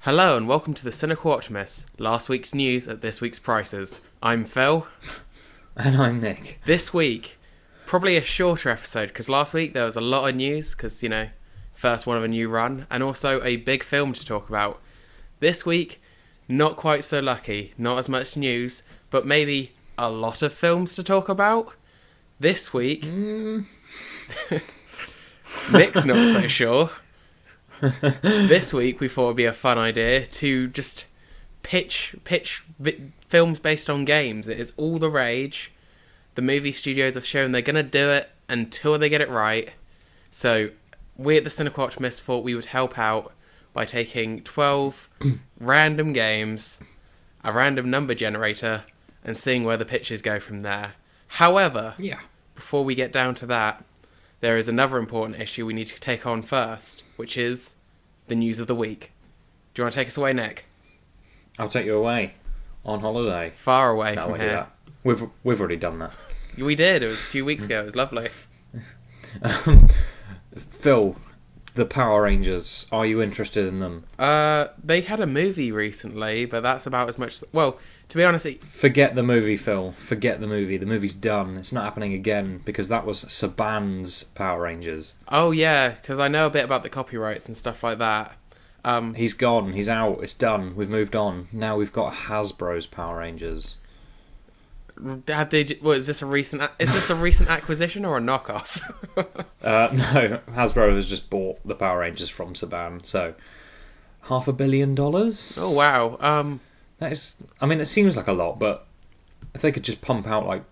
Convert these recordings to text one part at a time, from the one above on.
Hello and welcome to the Cynical Optimists, last week's news at this week's prices. I'm Phill. And I'm Nick. This week, probably a shorter episode, because last week there was a lot of news, because, first one of a new run, and also a big film to talk about. This week, not quite so lucky, not as much news, but maybe a lot of films to talk about. This week, Nick's not so sure. This week we thought it'd be a fun idea to just pitch films based on games. It is all the rage. The movie studios have shown they're going to do it until they get it right. So we at the Cynical Optimists thought we would help out by taking 12 random games, a random number generator, and seeing where the pitches go from there. However, before we get down to that, there is another important issue we need to take on first, which is the news of the week. Do you want to take us away, Nick? I'll take you away on holiday. Far away from here. We've already done that. We did. It was a few weeks ago. It was lovely. Phill, the Power Rangers. Are you interested in them? They had a movie recently, but that's about as much. Well, to be honest, forget the movie, Phill. Forget the movie. The movie's done. It's not happening again because that was Saban's Power Rangers. Oh yeah, because I know a bit about the copyrights and stuff like that. He's gone. He's out. It's done. We've moved on. Now we've got Hasbro's Power Rangers. Is this a recent acquisition or a knockoff? No, Hasbro has just bought the Power Rangers from Saban. So, $500 million. Oh wow. That is, it seems like a lot, but if they could just pump out like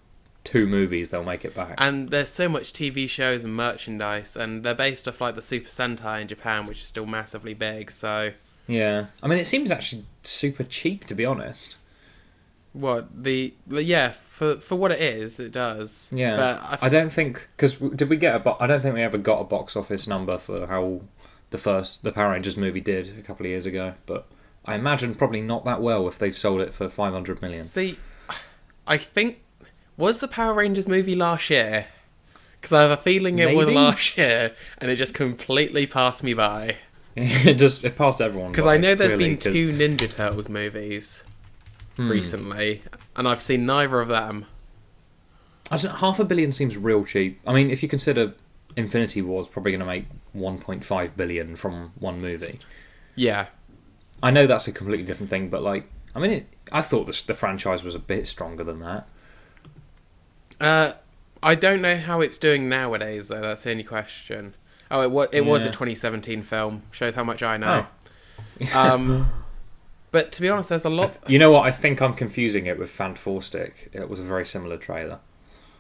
2 movies, they'll make it back. And there's so much TV shows and merchandise, and they're based off like the Super Sentai in Japan, which is still massively big. So yeah, it seems actually super cheap, to be honest. For what it is, it does. Yeah, but I don't think because did we get I don't think we ever got a box office number for how the Power Rangers movie did a couple of years ago, but I imagine probably not that well if they've sold it for $500 million. See, I think was the Power Rangers movie last year? Because I have a feeling it was last year, and it just completely passed me by. It passed everyone. Because I know there's been 2 Ninja Turtles movies recently, and I've seen neither of them. I don't know, $500 million seems real cheap. If you consider Infinity War's probably going to make $1.5 billion from one movie. Yeah. I know that's a completely different thing, but I thought the franchise was a bit stronger than that. I don't know how it's doing nowadays, though. That's the only question. Oh, it was a 2017 film. Shows how much I know. Oh. But to be honest, there's a lot. You know what? I think I'm confusing it with Fantastic. It was a very similar trailer.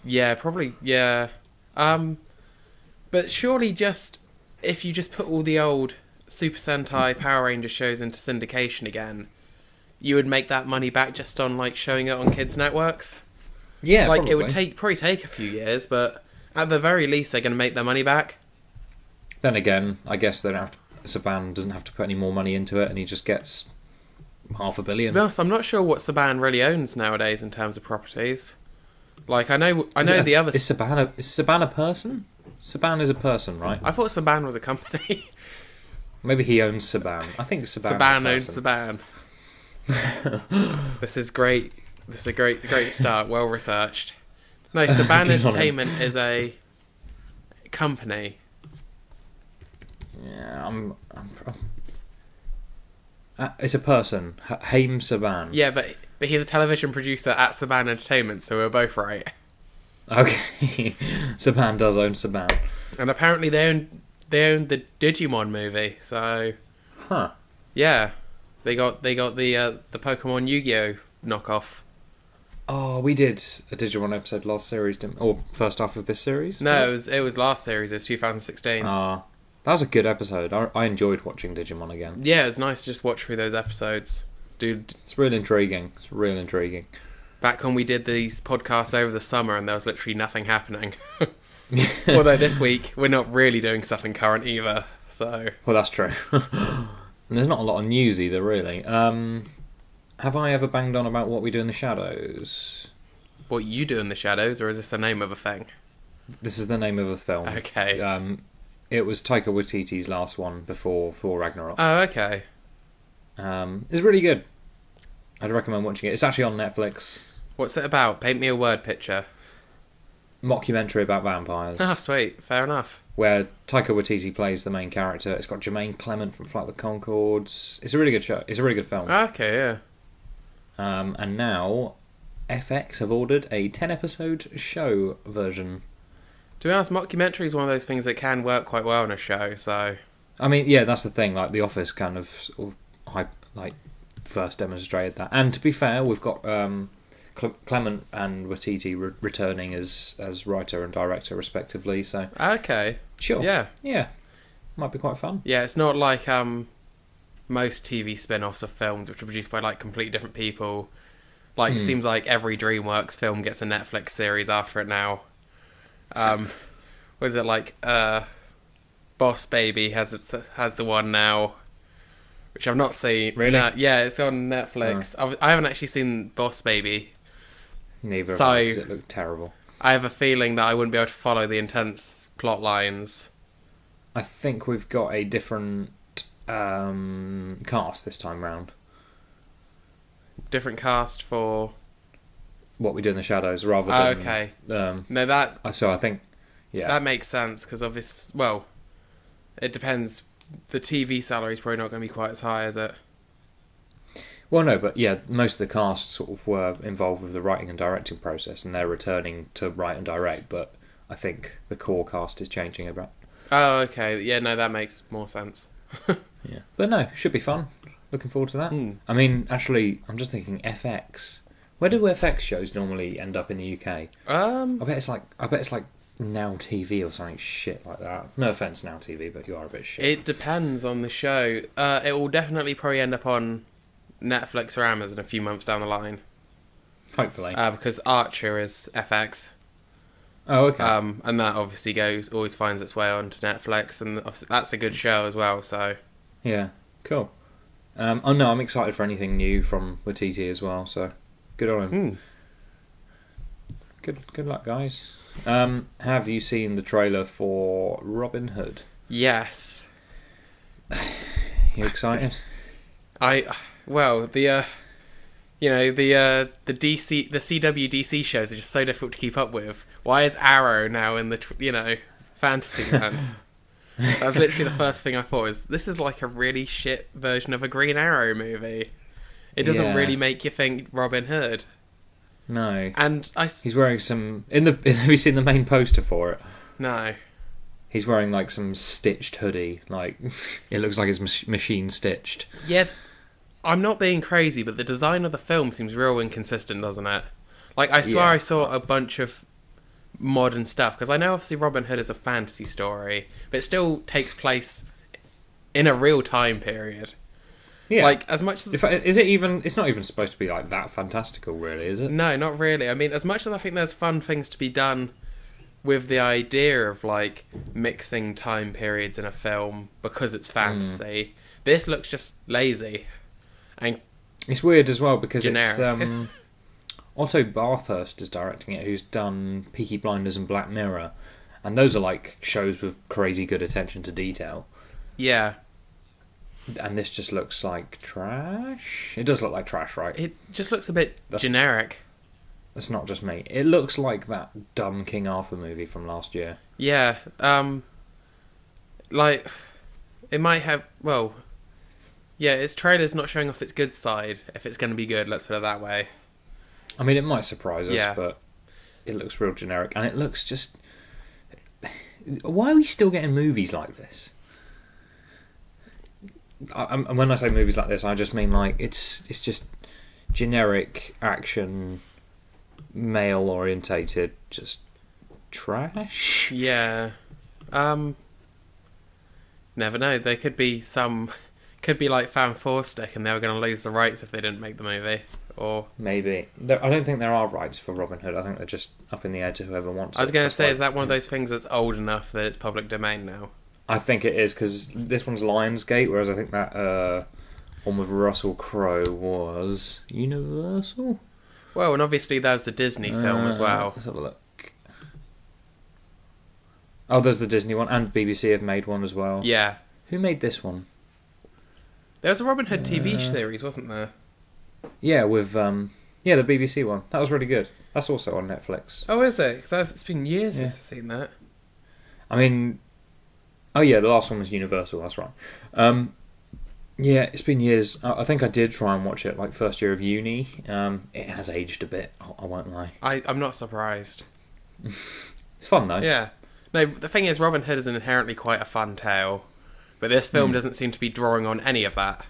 Yeah, probably. Yeah. But surely, if you just put all the old Super Sentai Power Rangers shows into syndication again, you would make that money back just on showing it on kids' networks. Yeah, probably. It would probably take a few years, but at the very least they're going to make their money back. Then again, I guess Saban doesn't have to put any more money into it, and he just gets $500 million. To be honest, I'm not sure what Saban really owns nowadays in terms of properties. I know the other. Is Saban a person? Saban is a person, right? I thought Saban was a company. Maybe he owns Saban. I think Saban owns Saban. This is great. This is a great start. Well researched. No, Saban Entertainment is a company. Yeah, it's a person. Haim Saban. Yeah, but he's a television producer at Saban Entertainment, so we're both right. Okay, Saban does own Saban, and apparently they own the Digimon movie. So, yeah, they got the Pokemon Yu-Gi-Oh knockoff. Oh, we did a Digimon episode last series, or first half of this series? No, it was last series. It was 2016. That was a good episode. I enjoyed watching Digimon again. Yeah, it was nice to just watch through those episodes. Dude, it's real intriguing. Back when we did these podcasts over the summer and there was literally nothing happening. Although this week, we're not really doing something current either, so... Well, that's true. And there's not a lot of news either, really. Have I ever banged on about What We Do in the Shadows? What you do in the Shadows, or is this the name of a thing? This is the name of a film. Okay. It was Taika Waititi's last one before Thor Ragnarok. Oh, okay. It's really good. I'd recommend watching it. It's actually on Netflix. What's it about? Paint me a word picture. Mockumentary about vampires. Ah, sweet. Fair enough. Where Taika Waititi plays the main character. It's got Jermaine Clement from Flight of the Conchords. It's a really good show. It's a really good film. Okay, yeah. And now FX have ordered a 10-episode show version. To be honest, mockumentary is one of those things that can work quite well in a show, so... I mean, yeah, that's the thing. Like, The Office kind of, first demonstrated that. And to be fair, we've got Clement and Waititi returning as writer and director, respectively, so... Okay. Sure. Yeah. Might be quite fun. Yeah, it's not like most TV spin-offs of films, which are produced by, like, completely different people. Like, it seems like every DreamWorks film gets a Netflix series after it now. Was it like Boss Baby has the one now, which I've not seen. Really? Yeah, it's on Netflix. I haven't actually seen Boss Baby. Neither So, of them, because it looked terrible. I have a feeling that I wouldn't be able to follow the intense plot lines. I think we've got a different cast this time round. Different cast for... What we do in the shadows, rather than... okay. No, that... So I think... Yeah. That makes sense, because obviously... Well, it depends. The TV salary's probably not going to be quite as high, is it? Well, no, but yeah, most of the cast sort of were involved with the writing and directing process, and they're returning to write and direct, but I think the core cast is changing a bit. Oh, okay. Yeah, no, that makes more sense. Yeah. But no, should be fun. Looking forward to that. I mean, actually, I'm just thinking FX. Where do FX shows normally end up in the UK? I bet it's like Now TV or something shit like that. No offense, Now TV, but you are a bit shit. It depends on the show. It will definitely probably end up on Netflix or Amazon a few months down the line. Hopefully. Because Archer is FX. Oh, okay. And that obviously always finds its way onto Netflix, and obviously that's a good show as well. So yeah, cool. Oh no, I'm excited for anything new from Waititi as well. So good on him. Good luck, guys. Have you seen the trailer for Robin Hood? Yes. You excited? Well, the DC, the CW DC shows are just so difficult to keep up with. Why is Arrow now in the fantasy land? That was literally the first thing I thought. This is like a really shit version of a Green Arrow movie. It doesn't really make you think Robin Hood. No. And he's wearing some... Have you seen the main poster for it? No. He's wearing like some stitched hoodie. Like, it looks like it's machine stitched. Yeah, I'm not being crazy, but the design of the film seems real inconsistent, doesn't it? Like, I swear I saw a bunch of modern stuff, because I know obviously Robin Hood is a fantasy story, but it still takes place in a real time period. Yeah. Like, as much as... It's not even supposed to be like that fantastical, really, is it? No, not really. I mean, as much as I think there's fun things to be done with the idea of, like, mixing time periods in a film because it's fantasy, this looks just lazy. And it's weird as well, because generic. It's... Otto Bathurst is directing it, who's done Peaky Blinders and Black Mirror. And those are, like, shows with crazy good attention to detail. Yeah. And this just looks like trash. It does look like trash, right? It just looks a bit generic. That's not just me. It looks like that dumb King Arthur movie from last year. Yeah. Like, it might have... Well, yeah, its trailer's not showing off its good side, if it's going to be good, let's put it that way. I mean, it might surprise us, but it looks real generic. And it looks just... Why are we still getting movies like this? And when I say movies like this, I just mean like it's just generic action, male orientated, just trash. Yeah. Never know. There could be like Fan Four Stick, and they were going to lose the rights if they didn't make the movie. Or maybe I don't think there are rights for Robin Hood. I think they're just up in the air to whoever wants. I was going to say, is that one of those things that's old enough that it's public domain now? I think it is, because this one's Lionsgate, whereas I think that one with Russell Crowe was Universal. Well, and obviously there's the Disney film as well. Let's have a look. Oh, there's the Disney one, and BBC have made one as well. Yeah. Who made this one? There was a Robin Hood TV series, wasn't there? Yeah, with the BBC one. That was really good. That's also on Netflix. Oh, is it? Because it's been years since I've seen that. I mean, the last one was Universal. That's right. Yeah, it's been years. I think I did try and watch it like first year of uni. It has aged a bit. I won't lie. I'm not surprised. It's fun though. Yeah. No, the thing is, Robin Hood is inherently quite a fun tale, but this film doesn't seem to be drawing on any of that.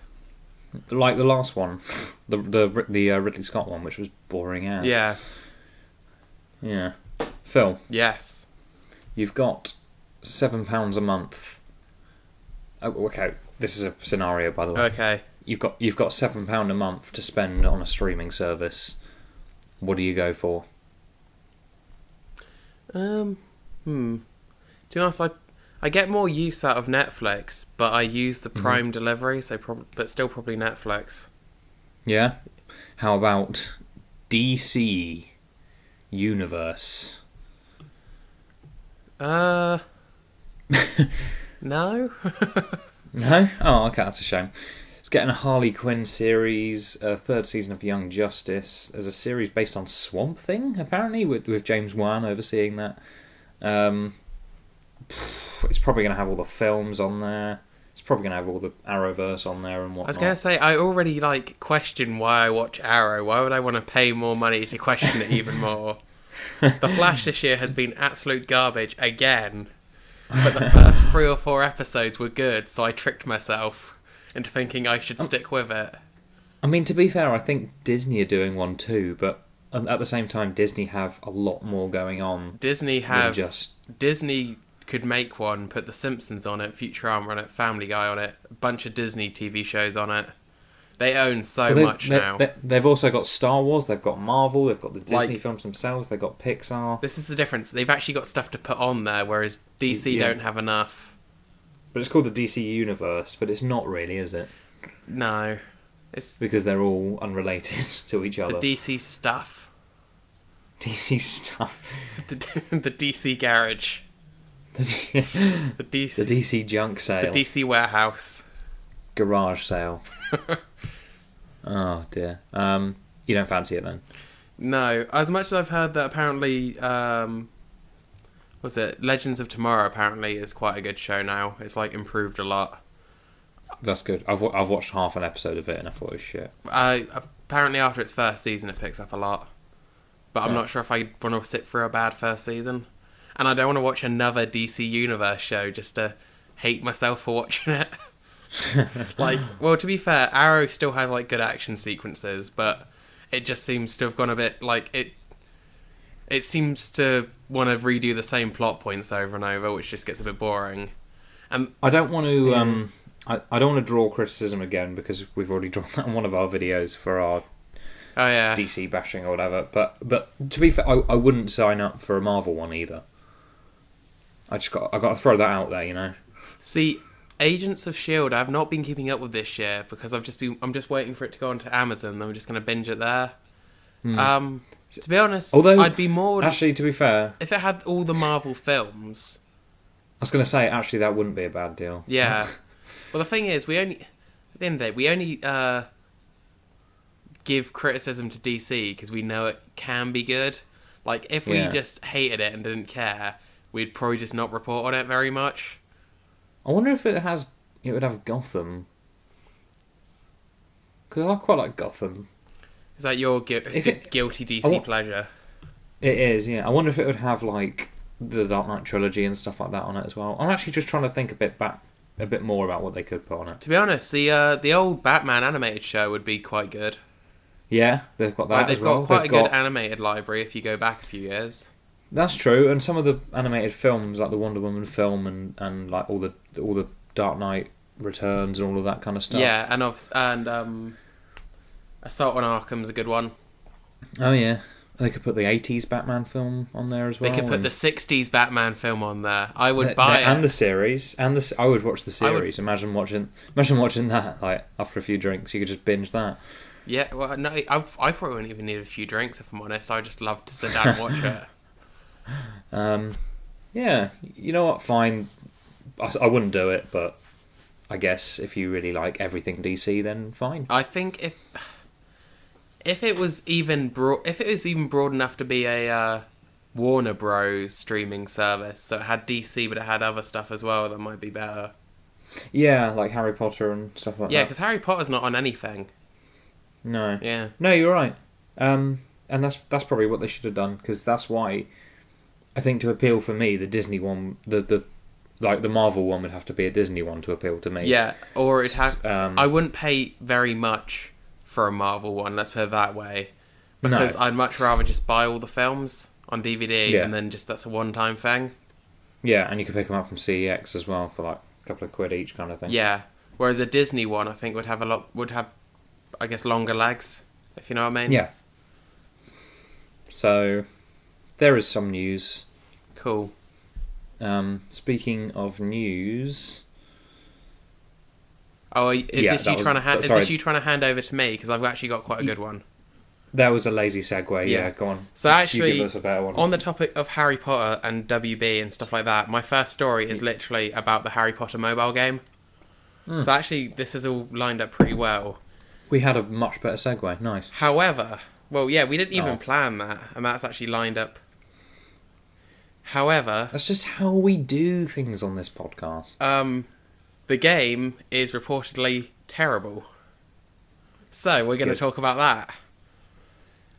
Like the last one, the Ridley Scott one, which was boring as. Yeah. Yeah. Phil. Yes. You've got £7 a month. Oh, okay. This is a scenario, by the way. Okay. You've got £7 a month to spend on a streaming service. What do you go for? To be honest, I get more use out of Netflix, but I use the Prime delivery, but still probably Netflix. Yeah. How about DC Universe? No. No? Oh, okay, that's a shame. It's getting a Harley Quinn series, a third season of Young Justice. There's a series based on Swamp Thing, apparently, with James Wan overseeing that. It's probably going to have all the films on there. It's probably going to have all the Arrowverse on there and whatnot. I was going to say, I already question why I watch Arrow. Why would I want to pay more money to question it even more? The Flash this year has been absolute garbage again. But the first 3 or 4 episodes were good, so I tricked myself into thinking I should stick with it. I mean, to be fair, I think Disney are doing one too, but at the same time, Disney have a lot more going on. Disney could make one, put The Simpsons on it, Futurama on it, Family Guy on it, a bunch of Disney TV shows on it. They own much now. They've also got Star Wars, they've got Marvel, they've got the Disney films themselves, they've got Pixar. This is the difference. They've actually got stuff to put on there, whereas DC don't have enough. But it's called the DC Universe, but it's not really, is it? No. It's because they're all unrelated to each other. The DC stuff. DC stuff. The DC garage. The DC junk sale. The DC warehouse. Garage sale. Oh dear. You don't fancy it then? No. As much as I've heard that apparently, Legends of Tomorrow apparently is quite a good show now. It's like improved a lot. That's good. I've watched half an episode of it and I thought it was shit. Apparently after its first season it picks up a lot. But I'm not sure if I want to sit through a bad first season. And I don't want to watch another DC Universe show just to hate myself for watching it. To be fair, Arrow still has good action sequences, but it just seems to have gone a bit it seems to want to redo the same plot points over and over, which just gets a bit boring. And I don't want to I don't want to draw criticism again because we've already drawn that in one of our videos for our DC bashing or whatever. But to be fair, I wouldn't sign up for a Marvel one either. I got to throw that out there, you know. See, Agents of S.H.I.E.L.D. I've not been keeping up with this year because I'm just waiting for it to go onto Amazon. I'm just going to binge it there. To be honest, I'd be more... Actually, to be fair... If it had all the Marvel films... I was going to say, actually, that wouldn't be a bad deal. Yeah. Well, the thing is, at the end of the day, we only give criticism to DC because we know it can be good. If we just hated it and didn't care, we'd probably just not report on it very much. I wonder if it would have Gotham. Because I quite like Gotham. Is that your guilty DC pleasure? It is, yeah. I wonder if it would have the Dark Knight trilogy and stuff like that on it as well. I'm actually just trying to think a bit more about what they could put on it. To be honest, the old Batman animated show would be quite good. Yeah, they've got that as well. They've got quite a good animated library if you go back a few years. That's true, and some of the animated films, like the Wonder Woman film and all the Dark Knight Returns and all of that kind of stuff. Yeah, and Assault on Arkham's a good one. Oh yeah, they could put the 80s Batman film on there as well. They could put the 60s Batman film on there. I would buy it. And the series, I would watch the series. Imagine watching that after a few drinks. You could just binge that. Yeah, well, no, I probably wouldn't even need a few drinks if I'm honest. I just love to sit down and watch it. Yeah, you know what? Fine. I wouldn't do it, but I guess if you really like everything DC, then fine. I think if it was even broad enough to be a Warner Bros. Streaming service, so it had DC but it had other stuff as well, that might be better. Yeah, like Harry Potter and stuff like that. Yeah, because Harry Potter's not on anything. No. Yeah. No, you're right. And that's probably what they should have done, because that's why I think to appeal for me, the Disney one, the Marvel one would have to be a Disney one to appeal to me. Yeah, or it has. I wouldn't pay very much for a Marvel one. Let's put it that way, because I'd much rather just buy all the films on DVD and then just that's a one-time thing. Yeah, and you could pick them up from CEX as well for like a couple of quid each, kind of thing. Yeah, whereas a Disney one, I think would have I guess, longer legs, if you know what I mean. Yeah. So there is some news. Cool. Speaking of news. Oh, is this you trying to hand over to me? Because I've actually got quite a good one. That was a lazy segue. Yeah, go on. So actually, you give us a better one. On the topic of Harry Potter and WB and stuff like that, my first story is literally about the Harry Potter mobile game. So actually, this is all lined up pretty well. We had a much better segue. Nice. However, we didn't even plan that, and that's actually lined up. However, that's just how we do things on this podcast. The game is reportedly terrible. So we're going to talk about that.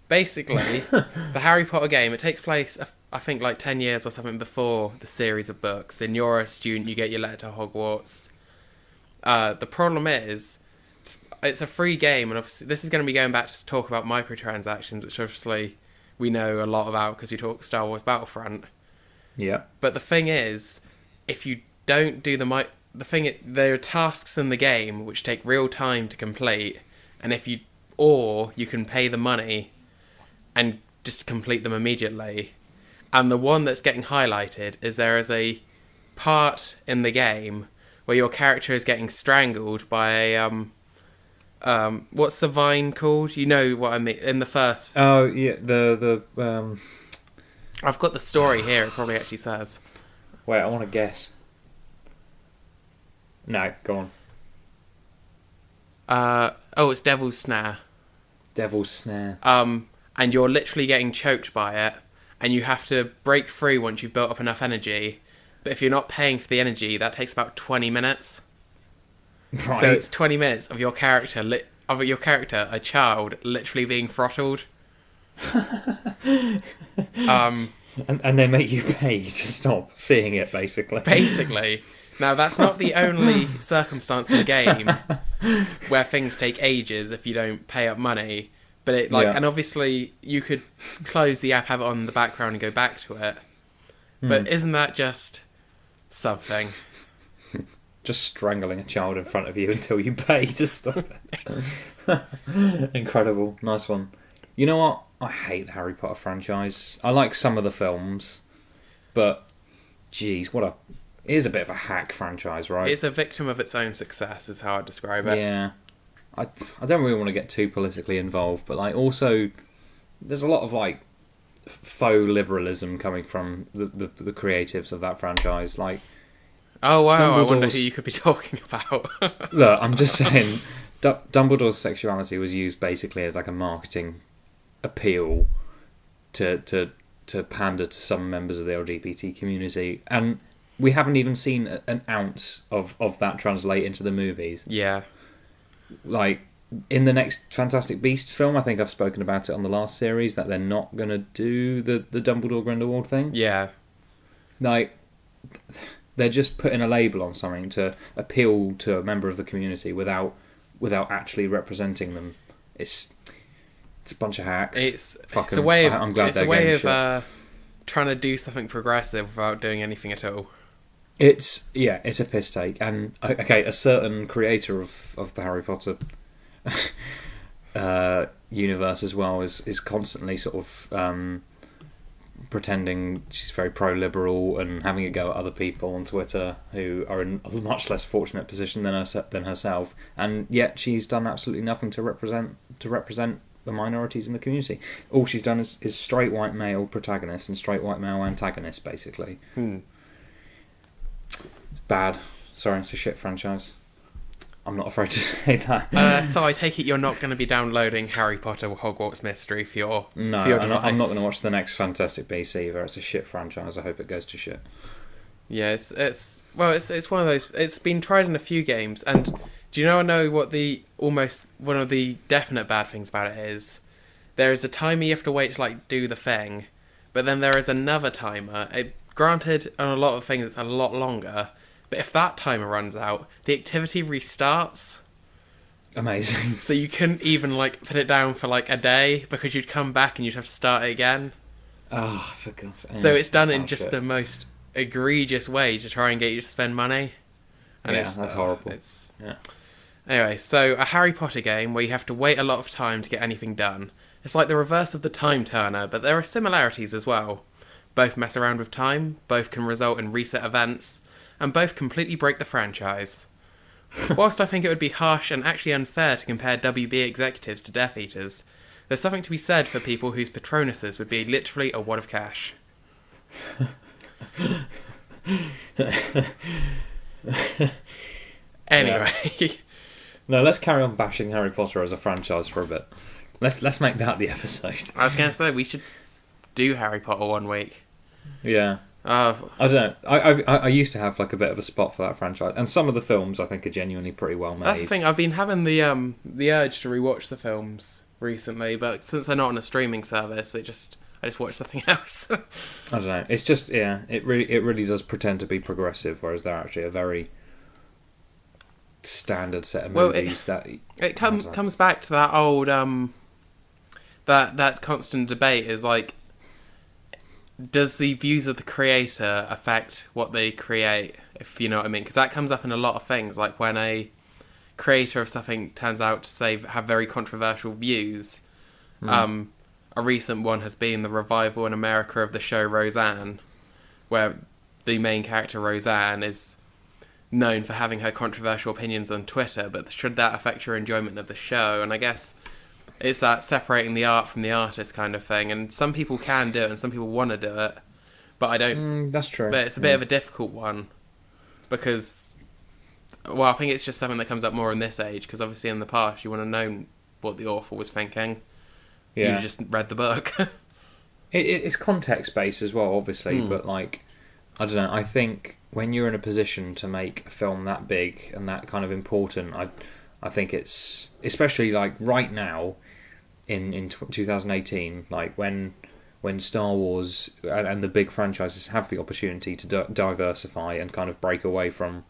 Basically, the Harry Potter game, it takes place, I think, like 10 years or something before the series of books. And you're a student, you get your letter to Hogwarts. The problem is, it's a free game, and obviously this is going to be going back to talk about microtransactions, which obviously we know a lot about because we talk Star Wars Battlefront. Yeah. But the thing is, if you don't do there are tasks in the game which take real time to complete, and you can pay the money and just complete them immediately. And the one that's getting highlighted is there is a part in the game where your character is getting strangled by a what's the vine called? You know what I mean? In the first. Oh yeah, the I've got the story here. It probably actually says. Wait, I want to guess. No, go on. It's Devil's Snare. Devil's Snare. And you're literally getting choked by it, and you have to break free once you've built up enough energy. But if you're not paying for the energy, that takes about 20 minutes. Right. So it's 20 minutes of your character, a child, literally being throttled. And they make you pay to stop seeing it, basically. Basically. Now, that's not the only circumstance in the game where things take ages if you don't pay up money. But and obviously you could close the app, have it on the background, and go back to it. But isn't that just something? Just strangling a child in front of you until you pay to stop it. Incredible. Nice one. You know what? I hate the Harry Potter franchise. I like some of the films, but geez, it is a bit of a hack franchise, right? It's a victim of its own success, is how I describe it. Yeah. I don't really want to get too politically involved, but also there's a lot of faux liberalism coming from the creatives of that franchise. Oh wow! I wonder who you could be talking about. Look, I'm just saying, Dumbledore's sexuality was used basically as a marketing appeal to pander to some members of the LGBT community, and we haven't even seen an ounce of that translate into the movies. Yeah. In the next Fantastic Beasts film, I think I've spoken about it on the last series, that they're not going to do the Dumbledore Grindelwald thing. Yeah. They're just putting a label on something to appeal to a member of the community without actually representing them. It's a bunch of hacks. It's a way of trying to do something progressive without doing anything at all. It's a piss take. And a certain creator of the Harry Potter universe as well is constantly sort of pretending she's very pro-liberal and having a go at other people on Twitter who are in a much less fortunate position than herself, and yet she's done absolutely nothing to represent the minorities in the community. All she's done is straight white male protagonist and straight white male antagonist, basically. It's bad. Sorry, it's a shit franchise. I'm not afraid to say that. So I take it you're not going to be downloading Harry Potter Hogwarts Mystery for your No, for your I'm device. not going to watch the next Fantastic Beasts either. It's a shit franchise. I hope it goes to shit. Yeah, it's one of those. It's been tried in a few games, and do you know what one of the definite bad things about it is? There is a timer you have to wait to like do the thing, but then there is another timer. Granted, on a lot of things it's a lot longer, but if that timer runs out, the activity restarts. Amazing. So you couldn't even like put it down for like a day because you'd come back and you'd have to start it again. Oh, for God's sake. So it's done in just the most egregious way to try and get you to spend money. And yeah, that's horrible. Yeah. Anyway, so a Harry Potter game where you have to wait a lot of time to get anything done. It's like the reverse of the Time Turner, but there are similarities as well. Both mess around with time, both can result in reset events, and both completely break the franchise. Whilst I think it would be harsh and actually unfair to compare WB executives to Death Eaters, there's something to be said for people whose Patronuses would be literally a wad of cash. Anyway. Yeah. No, let's carry on bashing Harry Potter as a franchise for a bit. Let's make that the episode. I was going to say, we should do Harry Potter one week. Yeah. I don't know. I used to have like a bit of a spot for that franchise, and some of the films I think are genuinely pretty well made. That's the thing. I've been having the urge to rewatch the films recently, but since they're not on a streaming service, I just watch something else. I don't know. It's just it really does pretend to be progressive, whereas they're actually a very standard set of movies. It comes back to that old that constant debate is like, does the views of the creator affect what they create, if you know what I mean? Because that comes up in a lot of things, like when a creator of something turns out to say have very controversial views. A recent one has been the revival in America of the show Roseanne, where the main character Roseanne is known for having her controversial opinions on Twitter, but should that affect your enjoyment of the show? And I guess it's that separating the art from the artist kind of thing, and some people can do it and some people want to do it, but I don't. That's true. But it's a bit of a difficult one because, well, I think it's just something that comes up more in this age, because obviously in the past you want to know what the author was thinking. You just read the book. It's context based as well, obviously, but like, I don't know, I think when you're in a position to make a film that big and that kind of important, I think it's, especially like right now in 2018, like when Star Wars and the big franchises have the opportunity to diversify and kind of break away from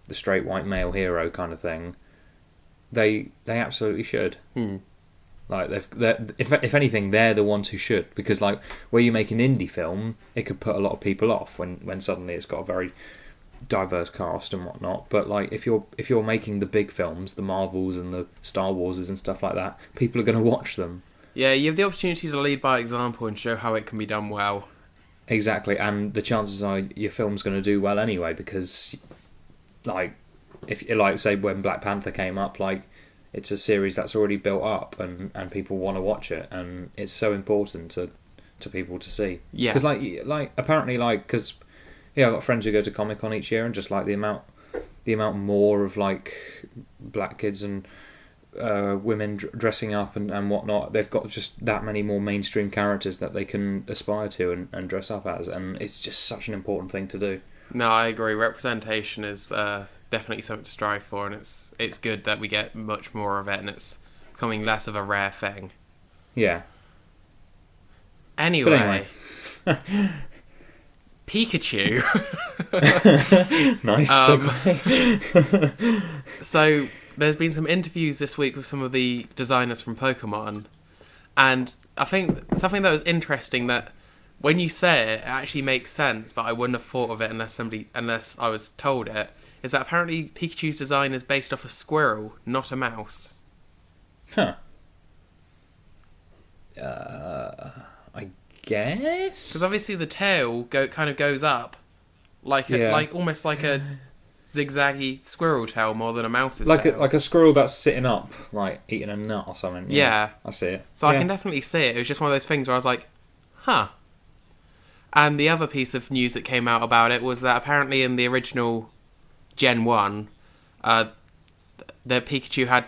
the straight white male hero kind of thing, they absolutely should. Like, if anything, they're the ones who should, because like where you make an indie film, it could put a lot of people off when suddenly it's got a very diverse cast and whatnot. But like if you're making the big films, the Marvels and the Star Warses and stuff like that, people are going to watch them. Yeah, you have the opportunity to lead by example and show how it can be done well. Exactly, and the chances are your film's going to do well anyway, because like if like say when Black Panther came up, like, it's a series that's already built up and people want to watch it, and it's so important to people to see. Yeah. Because like apparently, like, because I've got friends who go to Comic-Con each year, and just like the amount more of like black kids and women dressing up and whatnot, they've got just that many more mainstream characters that they can aspire to and dress up as, and it's just such an important thing to do. No, I agree. Representation is definitely something to strive for, and it's good that we get much more of it, and it's becoming less of a rare thing. Yeah. Anyway. Pikachu. Nice segue. So there's been some interviews this week with some of the designers from Pokemon, and I think something that was interesting, that when you say it actually makes sense, but I wouldn't have thought of it unless I was told it, is that apparently Pikachu's design is based off a squirrel, not a mouse. Huh. I guess? Because obviously the tail kind of goes up, like almost like a zigzaggy squirrel tail more than a mouse's tail. Like a squirrel that's sitting up, like eating a nut or something. Yeah. I see it. So I can definitely see it. It was just one of those things where I was like, huh. And the other piece of news that came out about it was that apparently in the original Gen 1, the Pikachu had...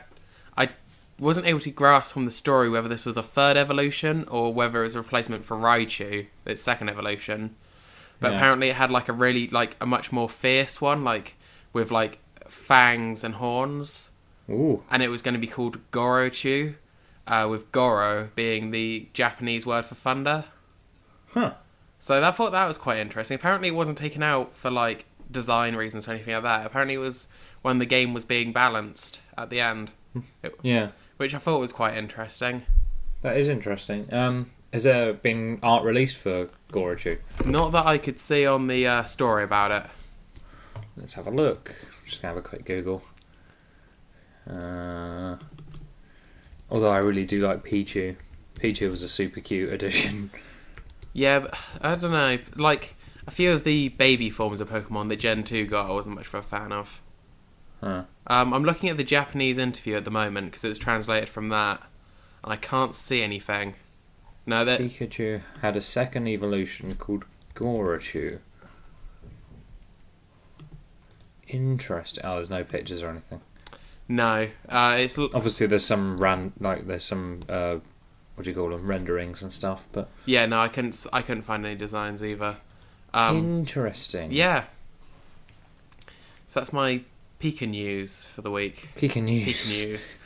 I wasn't able to grasp from the story whether this was a third evolution or whether it was a replacement for Raichu, its second evolution. But apparently it had like a really, like, a much more fierce one, like, with like fangs and horns. Ooh. And it was going to be called Gorochu, with Goro being the Japanese word for thunder. Huh. So I thought that was quite interesting. Apparently it wasn't taken out for like design reasons or anything like that. Apparently it was when the game was being balanced at the end. Which I thought was quite interesting. That is interesting. Has there been art released for Gorochu? Not that I could see on the story about it. Let's have a look. Just gonna have a quick Google. Although I really do like Pichu. Pichu was a super cute addition. Yeah, but I don't know. Like, a few of the baby forms of Pokemon that Gen 2 got, I wasn't much of a fan of. Huh. I'm looking at the Japanese interview at the moment because it was translated from that, and I can't see anything. No, that Pikachu had a second evolution called Gorochu. Interesting. Oh, there's no pictures or anything. No, it's obviously there's some what do you call them, renderings and stuff, but yeah, no, I couldn't find any designs either. Interesting. Yeah. So that's my Pika news for the week. Pika news. Pika news.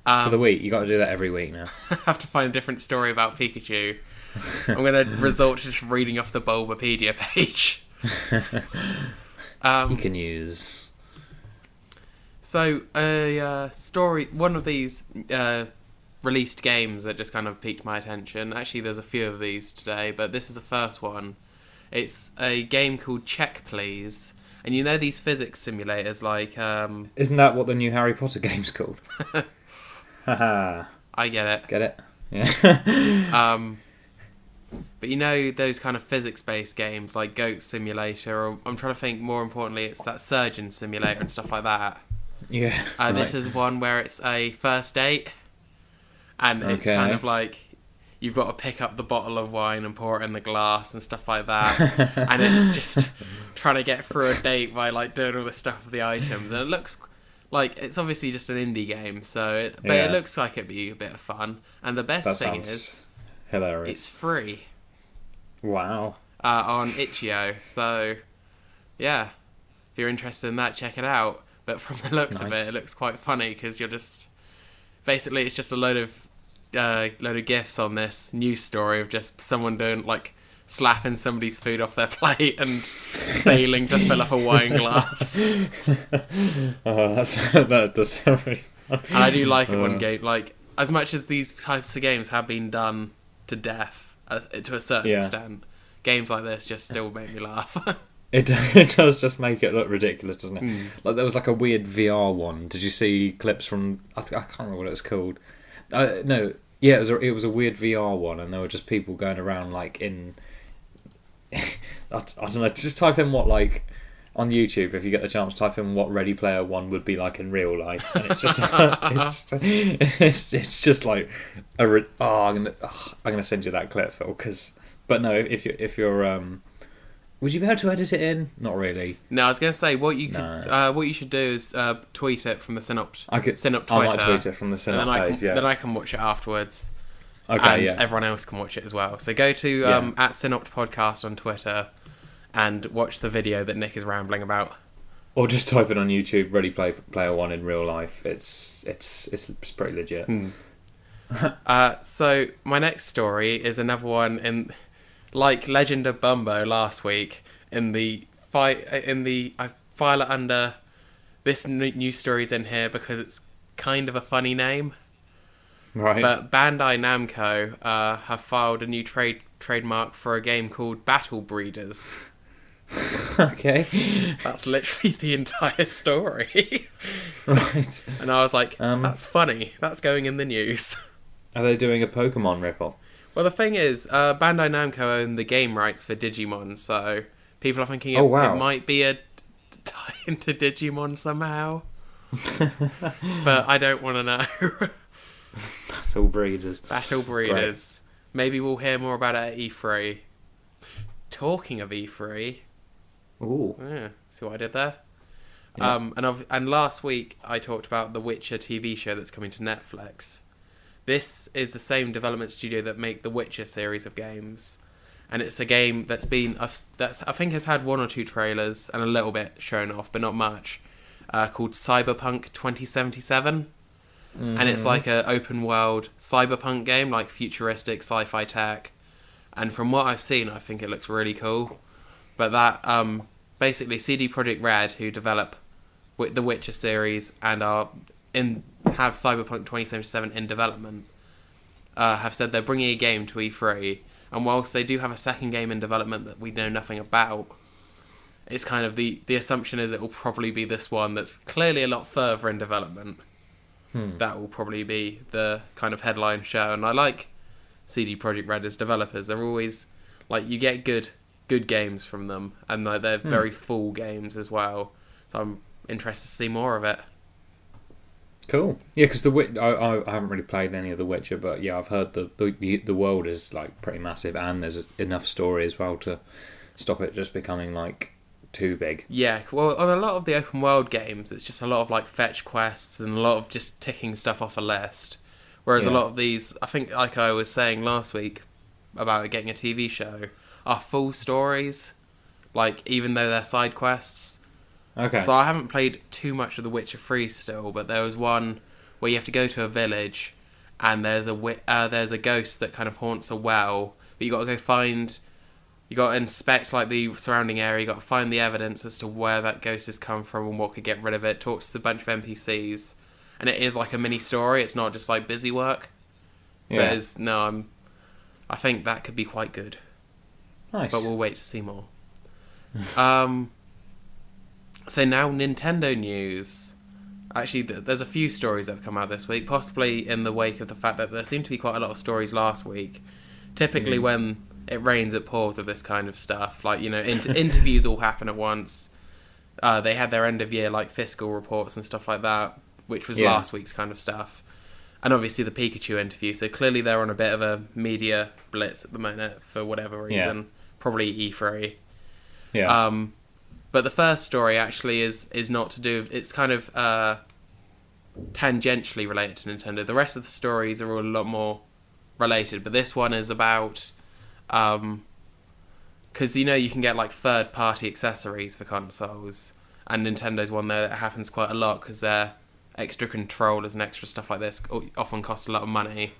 For the week, you got to do that every week now. I have to find a different story about Pikachu. I'm going to resort to just reading off the Bulbapedia page. Pika news. So, a story, one of these released games that just kind of piqued my attention. Actually, there's a few of these today, but this is the first one. It's a game called Check Please. And you know these physics simulators like... Isn't that what the new Harry Potter game's called? Haha. I get it. Get it? Yeah. But you know those kind of physics-based games like Goat Simulator, or I'm trying to think more importantly, it's that Surgeon Simulator and stuff like that. Yeah. Right. This is one where it's a first date, and it's kind of like you've got to pick up the bottle of wine and pour it in the glass and stuff like that, and it's just trying to get through a date by like doing all this stuff with the items, and it looks like it's obviously just an indie game, but it looks like it'd be a bit of fun. And the best thing is, hilarious. It's free. Wow. On itch.io, so yeah, if you're interested in that, check it out. But from the looks of it, it looks quite funny because you're just basically it's just a load of gifs on this news story of just someone doing like slapping somebody's food off their plate and failing to fill up a wine glass. Oh, that does sound really fun. And I do like it when game, like, as much as these types of games have been done to death to a certain extent, games like this just still make me laugh. It does just make it look ridiculous, doesn't it? Like there was like a weird VR one. Did you see clips from? I can't remember what it was called. No, yeah, it was a weird VR one, and there were just people going around like in. I don't know. Just type in what like on YouTube if you get the chance. Type in what Ready Player One would be like in real life, and it's just it's just like I'm gonna send you that clip, Phil. But no, if you're would you be able to edit it in? Not really. No, I was going to say what you should do is tweet it from the Synopt Twitter. I might tweet it from the Synopt page. Then I can watch it afterwards. Okay, and everyone else can watch it as well. So go to at Synopt Podcast on Twitter and watch the video that Nick is rambling about. Or just type it on YouTube. Ready Player One in real life. It's pretty legit. So my next story is another one in. Like Legend of Bumbo last week, I file it under this news story's in here because it's kind of a funny name. Right. But Bandai Namco have filed a new trademark for a game called Battle Breeders. Okay. That's literally the entire story. Right. And I was like, that's funny. That's going in the news. Are they doing a Pokemon ripoff? Well, the thing is, Bandai Namco own the game rights for Digimon, so people are thinking it might be a tie into Digimon somehow. But I don't want to know. Battle Breeders. Great. Maybe we'll hear more about it at E3. Talking of E3... Ooh. Yeah, see what I did there? Yeah. And last week I talked about the Witcher TV show that's coming to Netflix. This is the same development studio that make the Witcher series of games, and it's a game that's I think has had one or two trailers and a little bit shown off, but not much. Called Cyberpunk 2077, and it's like a open world cyberpunk game, like futuristic sci-fi tech. And from what I've seen, I think it looks really cool. But that basically CD Projekt Red, who develop the Witcher series and have Cyberpunk 2077 in development, have said they're bringing a game to E3. And whilst they do have a second game in development that we know nothing about, it's kind of the assumption is it will probably be this one that's clearly a lot further in development. That will probably be the kind of headline show. And I like CD Projekt Red as developers. They're always like, you get good games from them, and like they're very full games as well. So I'm interested to see more of it. Cool. Yeah, because I haven't really played any of The Witcher, but yeah, I've heard the world is like pretty massive, and there's enough story as well to stop it just becoming like too big. Yeah, well, on a lot of the open world games, it's just a lot of like fetch quests and a lot of just ticking stuff off a list. Whereas a lot of these, I think, like I was saying last week about getting a TV show, are full stories, like even though they're side quests. Okay. So I haven't played too much of The Witcher 3 still, but there was one where you have to go to a village, and there's a ghost that kind of haunts a well, but you got to go find. You got to inspect like the surrounding area. You got to find the evidence as to where that ghost has come from and what could get rid of it. Talk to a bunch of NPCs, and it is like a mini story. It's not just like busy work. So I think that could be quite good. Nice. But we'll wait to see more. So now Nintendo news. Actually, there's a few stories that have come out this week, possibly in the wake of the fact that there seemed to be quite a lot of stories last week. Typically when it rains, it pours of this kind of stuff. Like, you know, interviews all happen at once. They had their end of year like fiscal reports and stuff like that, which was last week's kind of stuff. And obviously the Pikachu interview. So clearly they're on a bit of a media blitz at the moment for whatever reason. Yeah. Probably E3. Yeah. But the first story actually is not to do with, it's kind of tangentially related to Nintendo. The rest of the stories are all a lot more related, but this one is about because you know you can get like third party accessories for consoles, and Nintendo's one there that happens quite a lot because their extra controllers and extra stuff like this often cost a lot of money.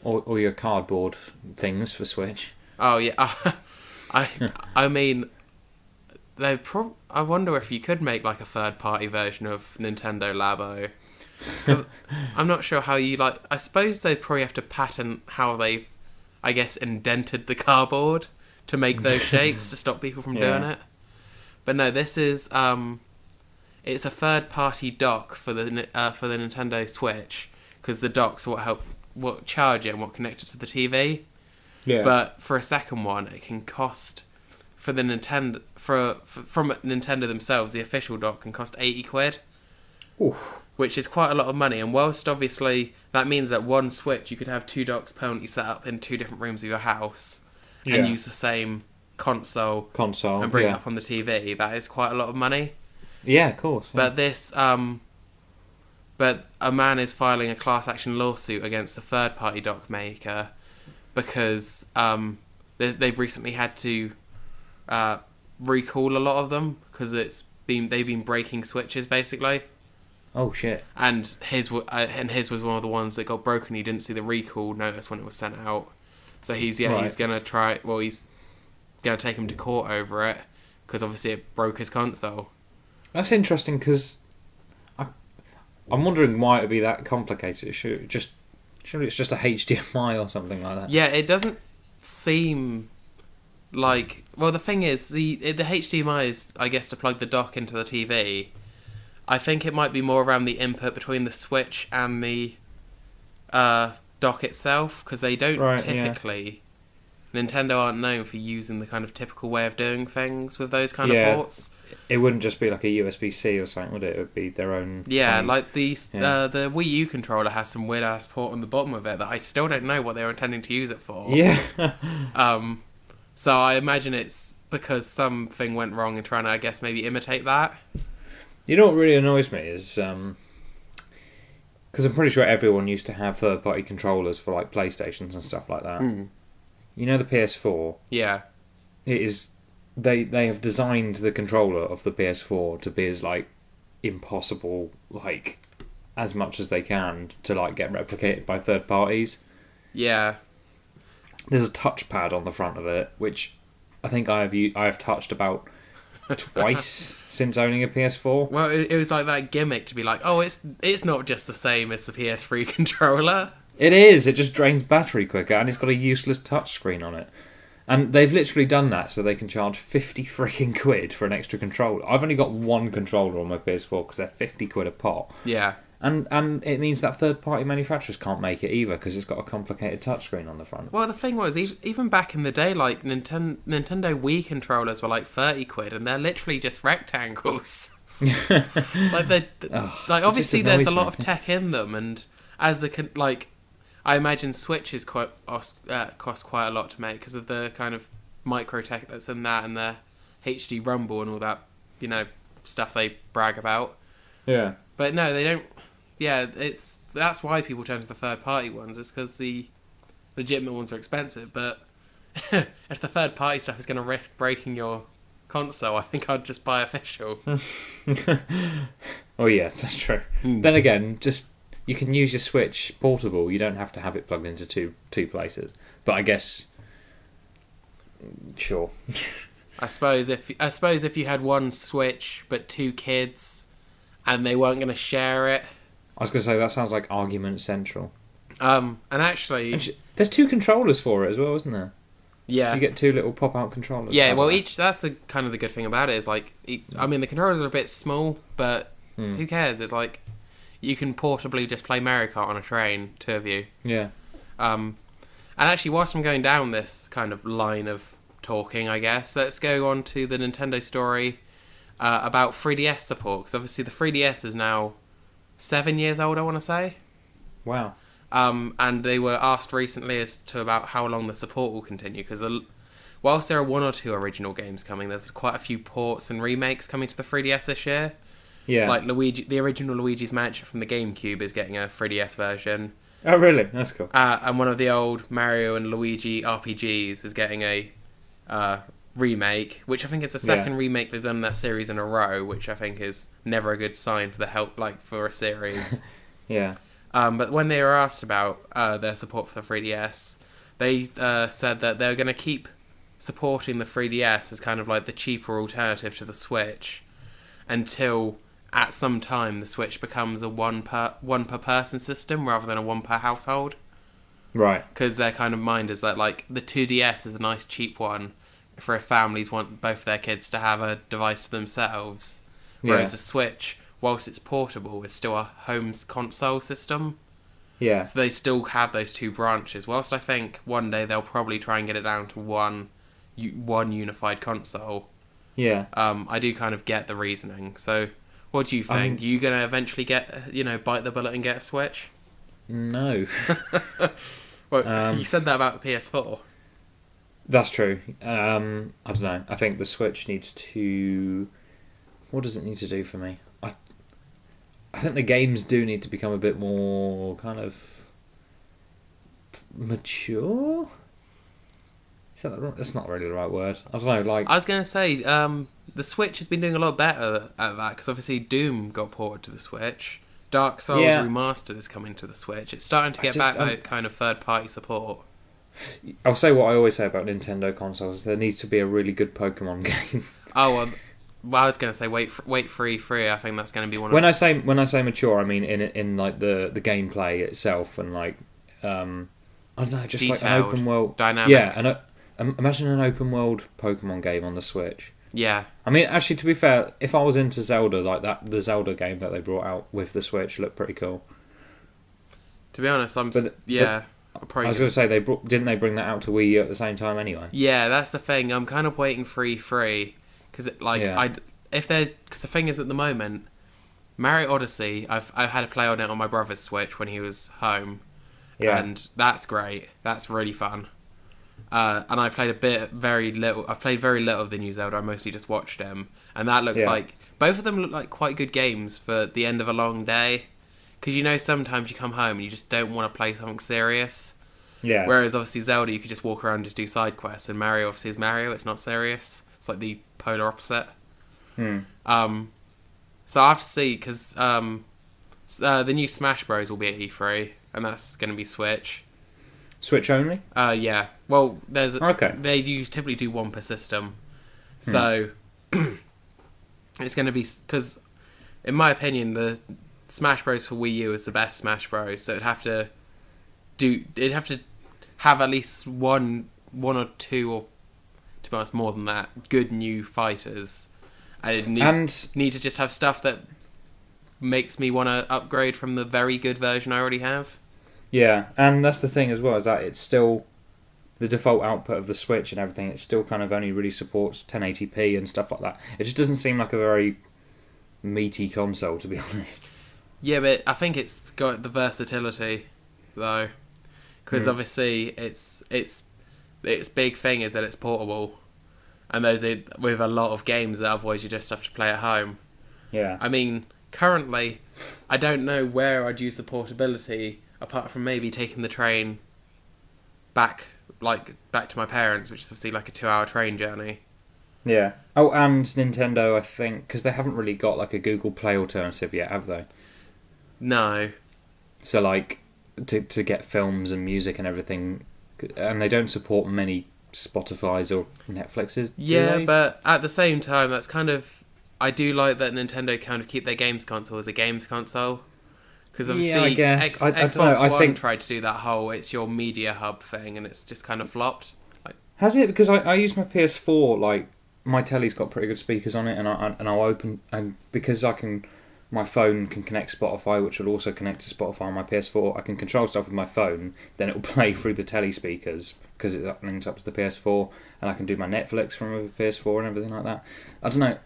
Or your cardboard things for Switch. Oh yeah. I mean, I wonder if you could make like a third-party version of Nintendo Labo. 'Cause I'm not sure how you like. I suppose they probably have to patent how they've, I guess, indented the cardboard to make those shapes to stop people from doing it. But no, this is it's a third-party dock for the Nintendo Switch, because the docks are what charge it and what connect it to the TV. Yeah. But for a second one, it can cost for the Nintendo from Nintendo themselves, the official dock can cost £80. Oof. Which is quite a lot of money. And whilst obviously that means that one Switch you could have two docks permanently set up in two different rooms of your house and use the same console and bring it up on the TV, that is quite a lot of money. Yeah, of course. Yeah. But this but a man is filing a class action lawsuit against a third party dock maker because they've recently had to recall a lot of them because they've been breaking switches basically. Oh shit! And his was one of the ones that got broken. He didn't see the recall notice when it was sent out, so he's gonna try. Well, he's gonna take him to court over it because obviously it broke his console. That's interesting because I'm wondering why it'd be that complicated. Surely it's just a HDMI or something like that. Yeah, it doesn't seem like. Well, the thing is, the HDMI is, I guess, to plug the dock into the TV. I think it might be more around the input between the Switch and the dock itself, because they don't typically. Yeah. Nintendo aren't known for using the kind of typical way of doing things with those kind of ports. It wouldn't just be like a USB-C or something, would it? It would be their own. Yeah, like the Wii U controller has some weird ass port on the bottom of it that I still don't know what they were intending to use it for. Yeah. So I imagine it's because something went wrong in trying to, I guess, maybe imitate that. You know what really annoys me is because I'm pretty sure everyone used to have third-party controllers for like PlayStations and stuff like that. You know the PS4. Yeah. It is. They have designed the controller of the PS4 to be as like impossible, like as much as they can to like get replicated by third parties. Yeah. There's a touchpad on the front of it, which I think I have touched about twice since owning a PS4. Well, it was like that gimmick to be like, oh, it's not just the same as the PS3 controller. It is. It just drains battery quicker, and it's got a useless touchscreen on it. And they've literally done that so they can charge 50 freaking quid for an extra controller. I've only got one controller on my PS4 because they're 50 quid a pop. Yeah. And it means that third-party manufacturers can't make it either because it's got a complicated touchscreen on the front. Well, the thing was, even back in the day, like Nintendo Wii controllers were like 30 quid, and they're literally just rectangles. Like obviously there's a lot of tech in them, and as I imagine Switches cost quite a lot to make because of the kind of micro tech that's in that and the HD rumble and all that, stuff they brag about. Yeah. But no, they don't. Yeah, that's why people turn to the third party ones. It's because the legitimate ones are expensive. But if the third party stuff is going to risk breaking your console, I think I'd just buy official. Oh yeah, that's true. Then again, just you can use your Switch portable. You don't have to have it plugged into two places. But I guess, sure. I suppose if you had one Switch but two kids, and they weren't going to share it. I was going to say, that sounds like Argument Central. And actually... there's two controllers for it as well, isn't there? Yeah. You get two little pop-out controllers. Yeah, well, that's the kind of the good thing about it, is like... I mean, the controllers are a bit small, but who cares? It's like, you can portably just play Mario Kart on a train, two of you. Yeah. And actually, whilst I'm going down this kind of line of talking, I guess, let's go on to the Nintendo story... about 3DS support, because obviously the 3DS is now 7 years old, I want to say. Wow. And they were asked recently as to about how long the support will continue, because whilst there are one or two original games coming, there's quite a few ports and remakes coming to the 3DS this year. Yeah. Like the original Luigi's Mansion from the GameCube is getting a 3DS version. Oh, really? That's cool. And one of the old Mario and Luigi RPGs is getting a... remake, which I think is the second remake they've done in that series in a row, which I think is never a good sign for for a series. Yeah. But when they were asked about their support for the 3DS, they said that they're going to keep supporting the 3DS as kind of like the cheaper alternative to the Switch until at some time the Switch becomes a one per person system rather than a one per household. Right. Because their kind of mind is that like the 2DS is a nice cheap one for if families want both their kids to have a device to themselves. Whereas the Switch, whilst it's portable, is still a home console system. Yeah. So they still have those two branches. Whilst I think one day they'll probably try and get it down to one unified console. Yeah. I do kind of get the reasoning. So what do you think? Are you going to eventually bite the bullet and get a Switch? No. Well, you said that about the PS4. That's true. I don't know. I think the Switch needs to... What does it need to do for me? I think the games do need to become a bit more kind of mature? Is that right? That's not really the right word. I don't know. Like I was going to say, the Switch has been doing a lot better at that because obviously Doom got ported to the Switch. Dark Souls Remastered is coming to the Switch. It's starting to get back that kind of third-party support. I'll say what I always say about Nintendo consoles. There needs to be a really good Pokemon game. Oh, well, I was going to say wait for E3. I think that's going to be one. When I say mature, I mean in like the gameplay itself and like I don't know, just detailed, like an open world dynamic. Yeah, and imagine an open world Pokemon game on the Switch. Yeah. I mean, actually, to be fair, if I was into Zelda like that, the Zelda game that they brought out with the Switch looked pretty cool. To be honest, I was going to say, didn't they bring that out to Wii U at the same time anyway? Yeah, that's the thing. I'm kind of waiting for E3 because because the thing is at the moment, Mario Odyssey, I've had to play on it on my brother's Switch when he was home, and that's great. That's really fun. And I played very little of the new Zelda. I mostly just watched him, and that looks like Both of them look like quite good games for the end of a long day. Because sometimes you come home and you just don't want to play something serious. Yeah. Whereas obviously Zelda, you could just walk around and just do side quests. And Mario obviously is Mario, it's not serious. It's like the polar opposite. So I have to see, because the new Smash Bros. Will be at E3. And that's going to be Switch. Switch only? Yeah. Well, okay. They typically do one per system. So it's going to be... Because, in my opinion, the Smash Bros. For Wii U is the best Smash Bros. So it'd have to have at least one or two, or to be honest, more than that, good new fighters. I need to just have stuff that makes me want to upgrade from the very good version I already have. Yeah, and that's the thing as well, is that it's still the default output of the Switch and everything. It still kind of only really supports 1080p and stuff like that. It just doesn't seem like a very meaty console, to be honest. Yeah, but I think it's got the versatility, though, because obviously its big thing is that it's portable, and with a lot of games that otherwise you just have to play at home. Yeah. I mean, currently, I don't know where I'd use the portability apart from maybe taking the train back to my parents, which is obviously like a 2-hour train journey. Yeah. Oh, and Nintendo, I think, because they haven't really got like a Google Play alternative yet, have they? No. So like to get films and music and everything, and they don't support many Spotify's or Netflix's. Yeah, but at the same time, that's kind of... I do like that Nintendo kind of keep their games console as a games console. Because obviously, I guess. Xbox One tried to do that whole it's your media hub thing, and it's just kind of flopped. Has it? Because I use my PS4, like, my telly's got pretty good speakers on it, and I'll open... And because my phone can connect Spotify, which will also connect to Spotify on my PS4, I can control stuff with my phone, then it'll play through the telly speakers, because it's linked up to the PS4, and I can do my Netflix from a PS4 and everything like that. I don't know...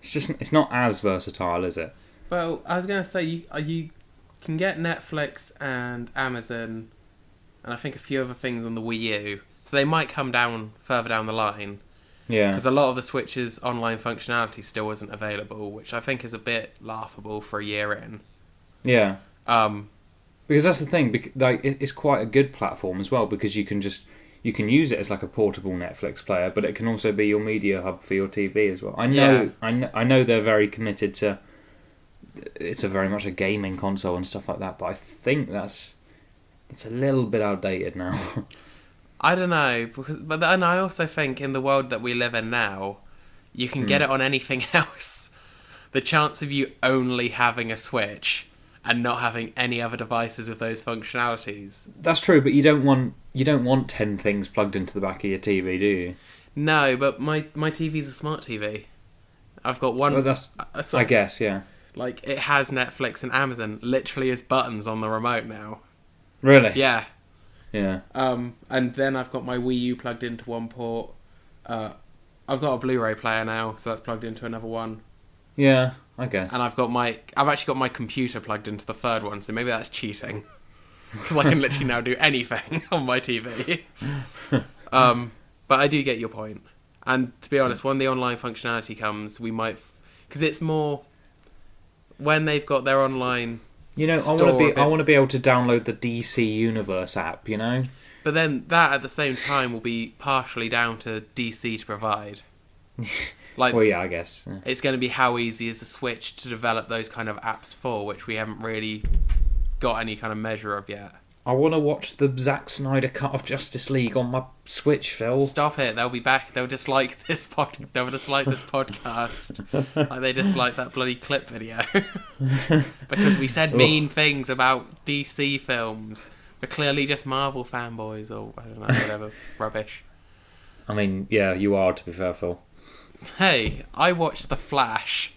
It's not as versatile, is it? Well, I was going to say, you can get Netflix and Amazon, and I think a few other things on the Wii U. So they might come down further down the line. Yeah. Because a lot of the Switch's online functionality still isn't available, which I think is a bit laughable for a year in. Yeah. Because that's the thing. It's quite a good platform as well, because you can use it as like a portable Netflix player, but it can also be your media hub for your TV as well. I know they're very committed to... It's very much a gaming console and stuff like that, but I think it's a little bit outdated now. I don't know, but then I also think in the world that we live in now, you can get it on anything else. The chance of you only having a Switch and not having any other devices with those functionalities. That's true, but you don't want 10 things plugged into the back of your TV, do you? No, but my TV's a smart TV. I've got one... Well, I guess, yeah. Like, it has Netflix and Amazon literally as buttons on the remote now. Really? Yeah. Yeah. And then I've got my Wii U plugged into one port. I've got a Blu-ray player now, so that's plugged into another one. Yeah, I guess. And I've actually got my computer plugged into the third one, so maybe that's cheating. Because I can literally now do anything on my TV. But I do get your point. And to be honest, when the online functionality comes, we might... Because it's more... When they've got their online... I want to be able to download the DC Universe app, But then that, at the same time, will be partially down to DC to provide. Well, yeah, I guess. Yeah. It's going to be how easy is the Switch to develop those kind of apps for, which we haven't really got any kind of measure of yet. I want to watch the Zack Snyder cut of Justice League on my Switch, Phil. Stop it! They'll be back. They'll dislike this They'll dislike this podcast, like they dislike that bloody clip video, because we said mean things about DC films. We're clearly just Marvel fanboys, or I don't know, whatever rubbish. I mean, yeah, you are, to be fair, Phil. Hey, I watched The Flash.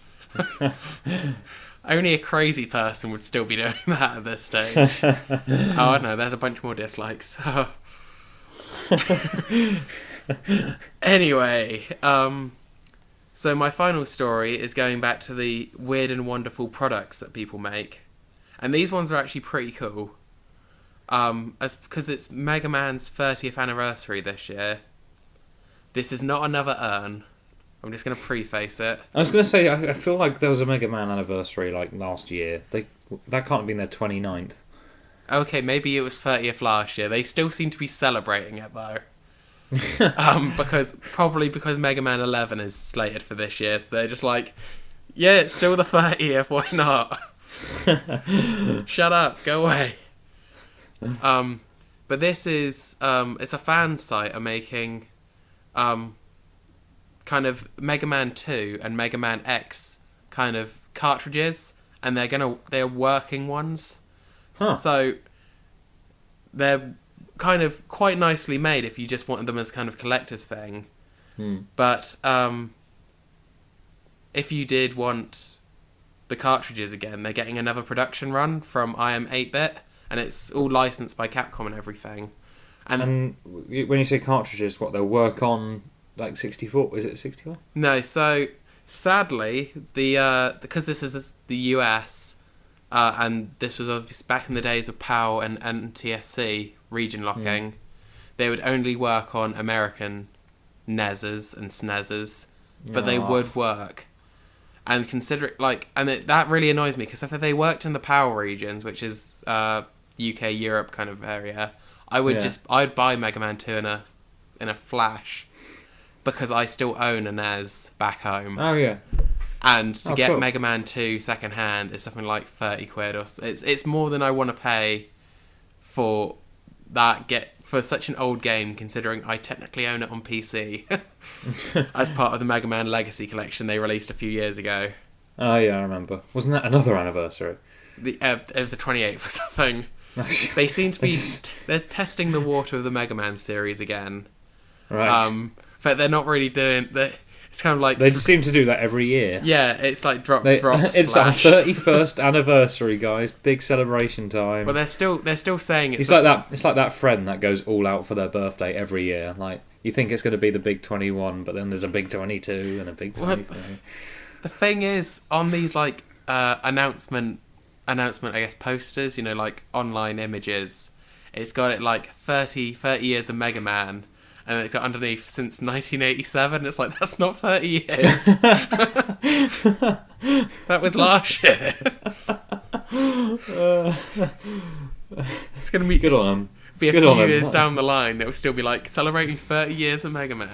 Only a crazy person would still be doing that at this stage. Oh, no, there's a bunch more dislikes. Anyway, so my final story is going back to the weird and wonderful products that people make. And these ones are actually pretty cool. Because it's Mega Man's 30th anniversary this year. This is not another urn. I'm just going to preface it. I was going to say, I feel like there was a Mega Man anniversary like last year. That can't have been their 29th. Okay, maybe it was 30th last year. They still seem to be celebrating it though. because Mega Man 11 is slated for this year, so they're just like, yeah, it's still the 30th. Why not? Shut up, go away. But this is it's a fan site are making kind of Mega Man 2 and Mega Man X kind of cartridges, and they're working ones. Huh. So they're kind of quite nicely made if you just wanted them as kind of collector's thing. But if you did want the cartridges again, they're getting another production run from IM 8-bit, and it's all licensed by Capcom and everything. And when you say cartridges, what, they'll work on like 64? Is it 64? No, so sadly, because this is the US, and this was obviously back in the days of PAL and NTSC region locking, they would only work on American NESs and SNESs, but they would work. And consider it that really annoys me, because if they worked in the PAL regions, which is UK, Europe kind of area, I'd buy Mega Man 2 in a flash, because I still own a NES back home. Oh yeah. And to get cool. Mega Man 2 second hand is something like 30 quid, or it's more than I want to pay for for such an old game, considering I technically own it on PC as part of the Mega Man Legacy collection they released a few years ago. Oh yeah, I remember. Wasn't that another anniversary? It was the 28th or something. They seem to be they're testing the water of the Mega Man series again. Right. But they're not really doing that. It's kind of like they just seem to do that every year. Yeah, it's like drop. It's Splash. our 31st anniversary, guys. Big celebration time. But they're still saying it's like that. It's like that friend that goes all out for their birthday every year. Like, you think it's going to be the big 21, but then there's a big 22 and a big 23. The thing is, on these like announcement, I guess, posters, like online images, it's got it like 30 years of Mega Man. And it's got underneath since 1987. It's like, that's not 30 years. That was last year. It's going to be good on them. Be a few years down the line. It will still be like celebrating 30 years of Mega Man.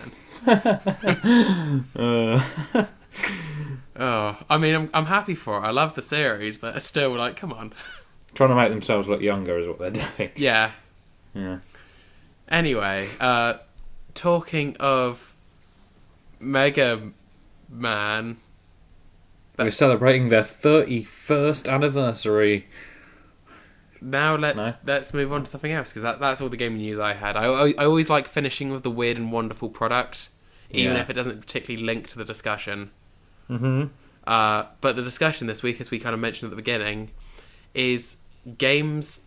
Oh, I mean, I'm happy for it. I love the series, but it's still like, come on. Trying to make themselves look younger is what they're doing. Yeah. Yeah. Anyway, talking of Mega Man, we're celebrating their 31st anniversary. Now let's move on to something else, because that's all the gaming news I had. I always like finishing with the weird and wonderful product, even if it doesn't particularly link to the discussion. Mm-hmm. But the discussion this week, as we kind of mentioned at the beginning, is games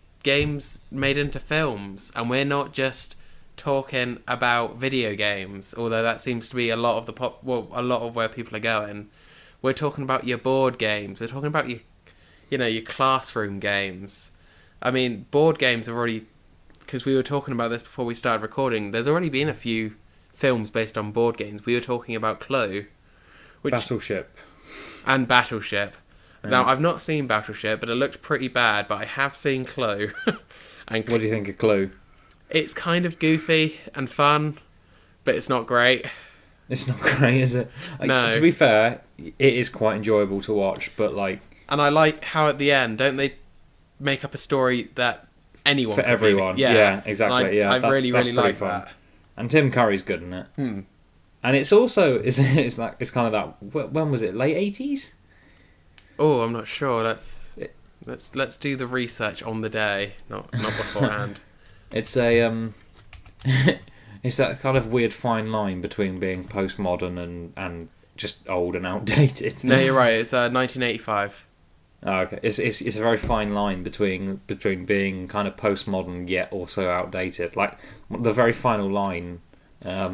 made into films, and we're not just talking about video games, although that seems to be a lot of a lot of where people are going. We're talking about your board games. We're talking about your classroom games. I mean, board games have already, because we were talking about this before we started recording, there's already been a few films based on board games. We were talking about Clue. Battleship. And Battleship. Yeah. Now, I've not seen Battleship, but it looked pretty bad, but I have seen Clue. And what do you think of Clue? It's kind of goofy and fun, but it's not great. It's not great, is it? No. To be fair, it is quite enjoyable to watch, but like... And I like how at the end, don't they make up a story that anyone for can everyone. read? Yeah, exactly. I really like fun. that. And Tim Curry's good in it. And it's also it's kind of that. When was it? Late 80s? Oh, I'm not sure. Let's do the research on the day, not beforehand. It's it's that kind of weird fine line between being postmodern and just old and outdated. No, you're right. It's 1985. Oh, okay. It's a very fine line between being kind of postmodern yet also outdated. Like the very final line. I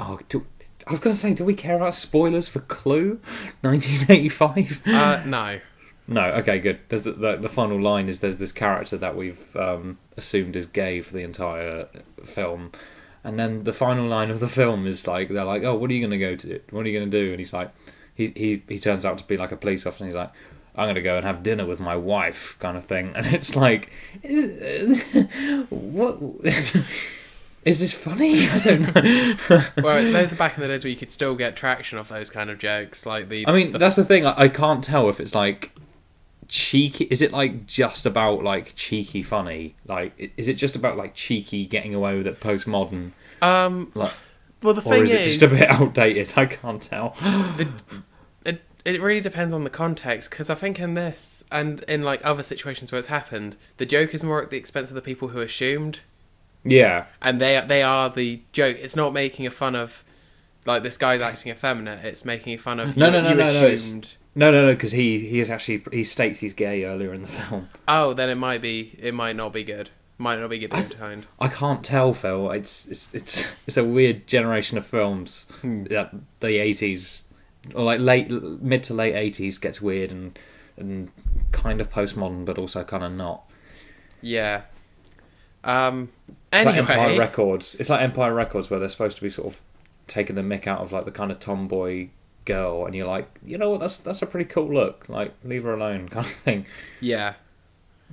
was going to say, do we care about spoilers for Clue, 1985? No. No. Okay, good. There's the final line is there's this character that we've assumed is gay for the entire film, And then the final line of the film is like, they're like, oh, what are you going to go to? What are you going to do? And he's like, he turns out to be like a police officer, and he's like, I'm going to go and have dinner with my wife, kind of thing. And it's like, what? Is this funny? I don't know. Well, those are back in the days where you could still get traction off those kind of jokes. Like that's the thing. I can't tell if it's like cheeky. Is it like just about like cheeky funny? Like, is it just about like cheeky getting away with it postmodern? Well, the thing or is it just a bit outdated? I can't tell. It really depends on the context, because I think in this and in like other situations where it's happened, the joke is more at the expense of the people who assumed. Yeah, and they are the joke. It's not making a fun of like this guy's acting effeminate. It's making fun of no, assumed. No, because he states he's gay earlier in the film. Oh, then it might not be good. Might not be good entertained. I can't tell, Phil. It's a weird generation of films that the 80s or like mid to late 80s gets weird and kind of postmodern, but also kind of not. Yeah. Anyway. It's like Empire Records. It's like Empire Records, where they're supposed to be sort of taking the mick out of like the kind of tomboy girl, and you're like, you know what, that's a pretty cool look. Like, leave her alone, kind of thing. Yeah.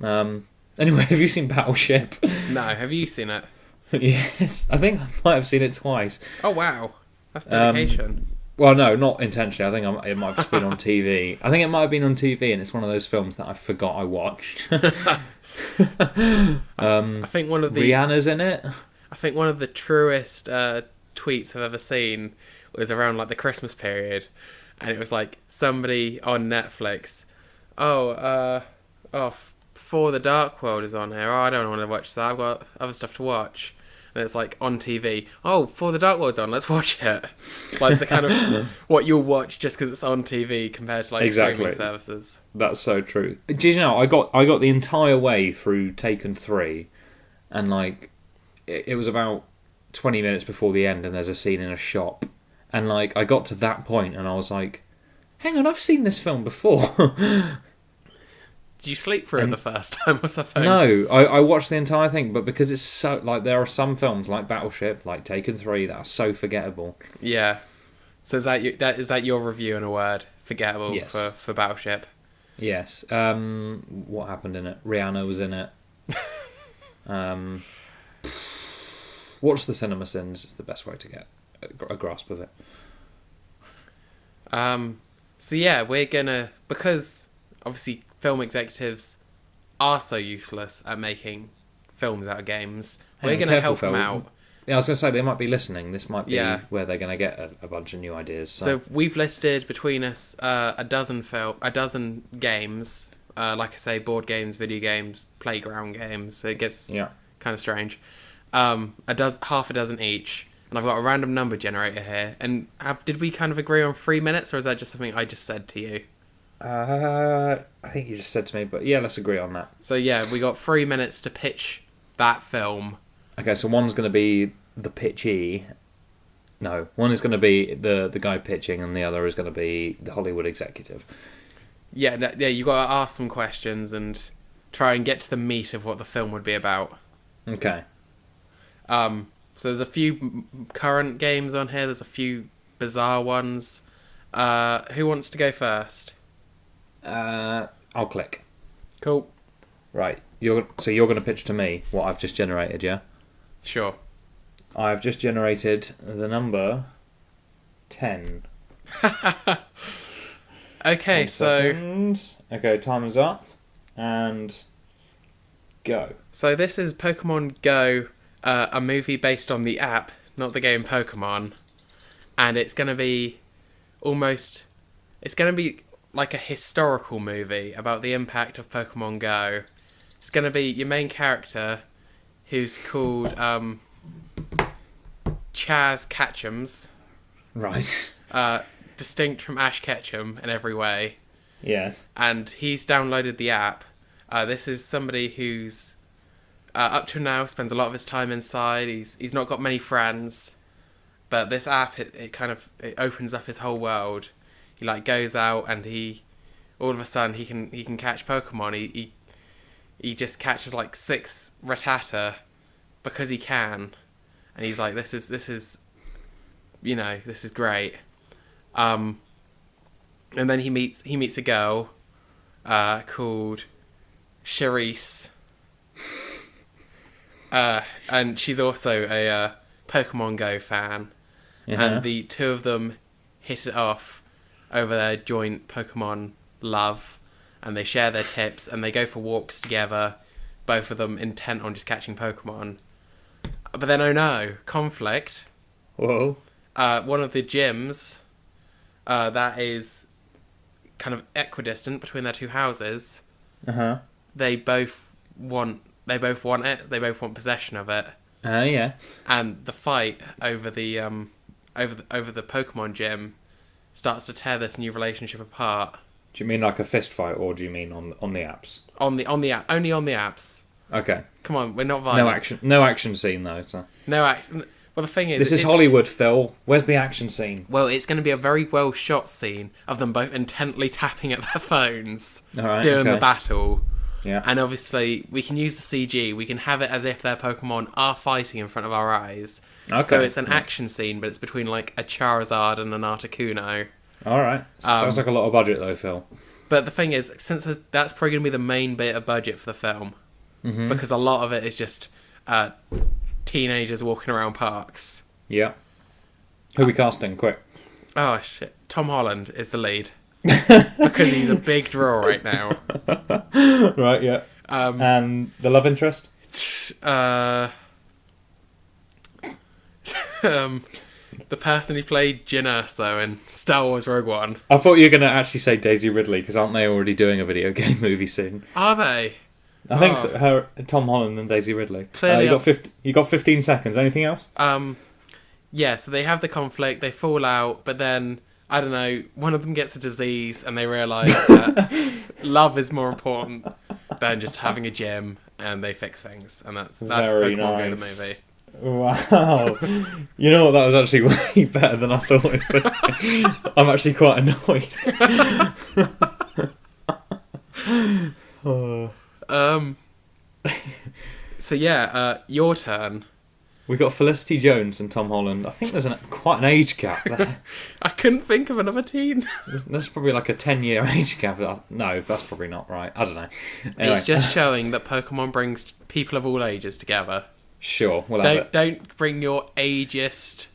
Anyway, have you seen Battleship? No, have you seen it? Yes, I think I might have seen it twice. Oh wow, that's dedication. Well, no, not intentionally. I think it might have just been on TV. I think it might have been on TV, and it's one of those films that I forgot I watched. I think one of the Rihanna's in it. I think one of the truest tweets I've ever seen was around like the Christmas period, and it was like somebody on Netflix. For the Dark World is on here. Oh, I don't want to watch that. I've got other stuff to watch. And it's like on TV. Oh, For the Dark World's on. Let's watch it. Like the kind of what you'll watch just because it's on TV compared to like streaming services. That's so true. Did you know I got the entire way through Taken 3, and like it was about 20 minutes before the end, and there's a scene in a shop, and like I got to that point, and I was like, hang on, I've seen this film before. Did you sleep through it the first time or something? No, I watched the entire thing, but because it's so like there are some films like Battleship, like Taken 3, that are so forgettable. Yeah. So is that your review in a word? Forgettable. Yes. for Battleship. Yes. What happened in it? Rihanna was in it. Watch the Cinema Sins is the best way to get a grasp of it. So yeah, we're gonna, because obviously film executives are so useless at making films out of games. We're going to help them out. Yeah, I was going to say, they might be listening. This might be where they're going to get a bunch of new ideas. So we've listed between us a dozen games. Like I say, board games, video games, playground games. So it gets kind of strange. Half a dozen each. And I've got a random number generator here. And did we kind of agree on 3 minutes, or is that just something I just said to you? I think you just said to me, but yeah, let's agree on that. So yeah, we got 3 minutes to pitch that film. Okay, so one's going to be the pitchee. No, one is going to be the guy pitching, and the other is going to be the Hollywood executive. Yeah, you got to ask some questions and try and get to the meat of what the film would be about. Okay. So there's a few current games on here. There's a few bizarre ones. Who wants to go first? I'll click. Cool. Right. You're going to pitch to me what I've just generated, yeah? Sure. I've just generated the number 10. Okay, Okay, time is up. And go. So this is Pokemon Go, a movie based on the app, not the game Pokemon. And it's going to be like a historical movie about the impact of Pokemon Go. It's going to be your main character, who's called Chaz Ketchums. Right. Distinct from Ash Ketchum in every way. Yes. And he's downloaded the app. This is somebody who's up to now spends a lot of his time inside. He's not got many friends, but this app it opens up his whole world. He like goes out and all of a sudden he can catch Pokemon. He just catches like 6 Rattata because he can, and he's like, this is this is great. And then he meets a girl called Charisse, and she's also a Pokemon Go fan, and the two of them hit it off over their joint Pokemon love, and they share their tips, and they go for walks together, both of them intent on just catching Pokemon. But then, oh no, conflict. Whoa. One of the gyms that is kind of equidistant between their two houses. They both want it. They both want possession of it. Yeah. And the fight over the Pokemon gym starts to tear this new relationship apart. Do you mean like a fist fight, or do you mean on the apps? On the app, only on the apps. Okay. Come on, we're not violent. No action scene though. So. No action. Well, the thing is, this is Hollywood, Phil. Where's the action scene? Well, it's going to be a very well shot scene of them both intently tapping at their phones during the battle. Yeah. And obviously, we can use the CG. We can have it as if their Pokemon are fighting in front of our eyes. Okay. So it's an action scene, but it's between like a Charizard and an Articuno. All right. Sounds like a lot of budget though, Phil. But the thing is, since that's probably going to be the main bit of budget for the film, because a lot of it is just teenagers walking around parks. Yeah. Who are we casting? Quick. Oh shit! Tom Holland is the lead because he's a big draw right now. Right. Yeah. And the love interest. The person who played Jyn Erso in Star Wars Rogue One. I thought you were going to actually say Daisy Ridley, because aren't they already doing a video game movie soon? Are they? I think so. Tom Holland and Daisy Ridley. Clearly, you got 15 seconds. Anything else? Yeah. So they have the conflict. They fall out, but then I don't know. One of them gets a disease, and they realise that love is more important than just having a gym, and they fix things, and that's very Pokemon nice. Go the movie. Wow. You know what? That was actually way better than I thought it would be. I'm actually quite annoyed. So yeah, your turn. We got Felicity Jones and Tom Holland. I think there's quite an age gap there. I couldn't think of another teen. There's probably like a 10-year age gap. No, that's probably not right. I don't know. Anyway. It's just showing that Pokemon brings people of all ages together. Sure, we'll have it. Don't bring your ageist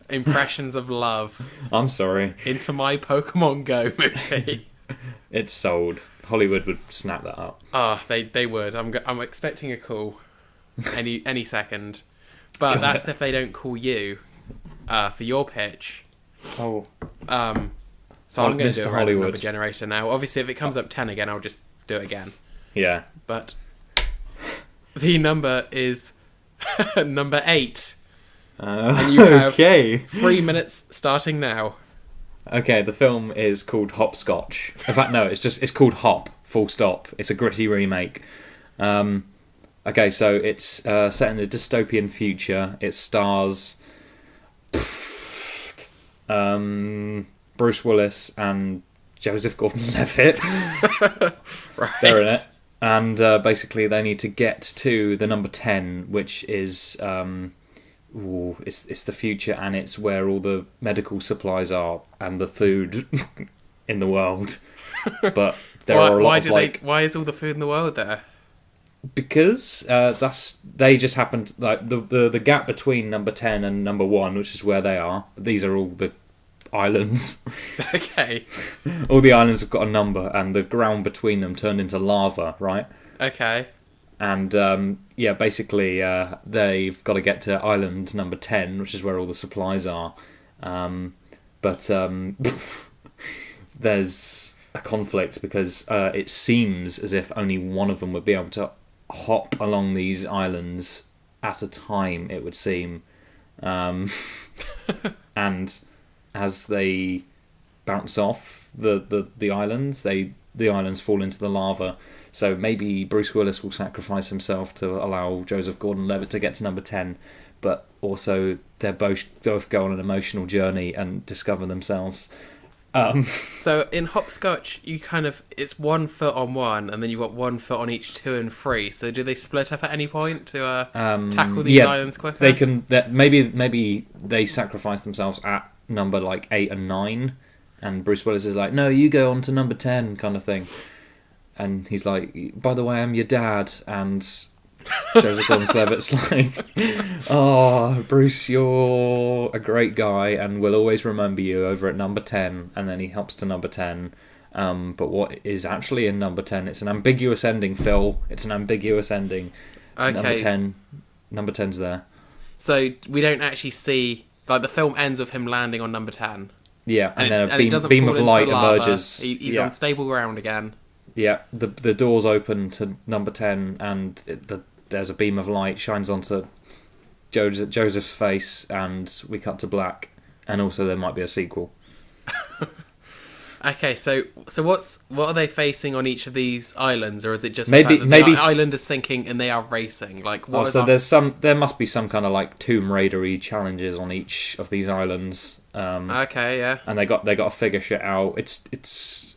impressions of love. I'm sorry. Into my Pokemon Go movie. It's sold. Hollywood would snap that up. They would. I'm expecting a call any second. But that's if they don't call you for your pitch. Oh. So I'm going to do a random number generator now. Obviously, if it comes up 10 again, I'll just do it again. Yeah. But the number is number 8. And you have 3 minutes starting now. Okay, the film is called Hopscotch. In fact, no, it's called Hop, full stop. It's a gritty remake. Okay, so it's set in a dystopian future. It stars Bruce Willis and Joseph Gordon-Levitt. Right. They're in it. And basically they need to get to the number 10, which is... it's the future, and it's where all the medical supplies are and the food in the world. But there are a lot of why is all the food in the world there? Because they just happened, like the gap between number 10 and number 1, which is where they are. These are all the islands. Okay. All the islands have got a number, and the ground between them turned into lava, right? Okay. And basically they've got to get to island number 10, which is where all the supplies are. But there's a conflict because it seems as if only one of them would be able to hop along these islands at a time, it would seem. And as they bounce off the islands, the islands fall into the lava. So maybe Bruce Willis will sacrifice himself to allow Joseph Gordon-Levitt to get to number 10, but also they're both go on an emotional journey and discover themselves. So in hopscotch, it's 1 foot on one, and then you've got 1 foot on each 2 and 3. So do they split up at any point to tackle these islands quicker? They can. Maybe they sacrifice themselves at number like 8 and 9, and Bruce Willis is like, "No, you go on to number 10," kind of thing. And he's like, "By the way, I'm your dad," and Joseph Gordon-Levitt's like, "Oh, Bruce, you're a great guy, and we'll always remember you over at number 10." And then he helps to number 10. But what is actually in number 10? It's an ambiguous ending, Phil. It's an ambiguous ending. Okay. Number 10's there. So we don't actually see, like, the film ends with him landing on number 10. Yeah, and then a beam of light emerges. He's on stable ground again. Yeah, the doors open to number 10, and there's a beam of light shines onto Joseph's face, and we cut to black. And also, there might be a sequel. Okay, so what are they facing on each of these islands, or is it just maybe the island is sinking and they are racing? Like, what? So there must be some kind of like Tomb Raider-y challenges on each of these islands. Okay, yeah. And they got to figure shit out. It's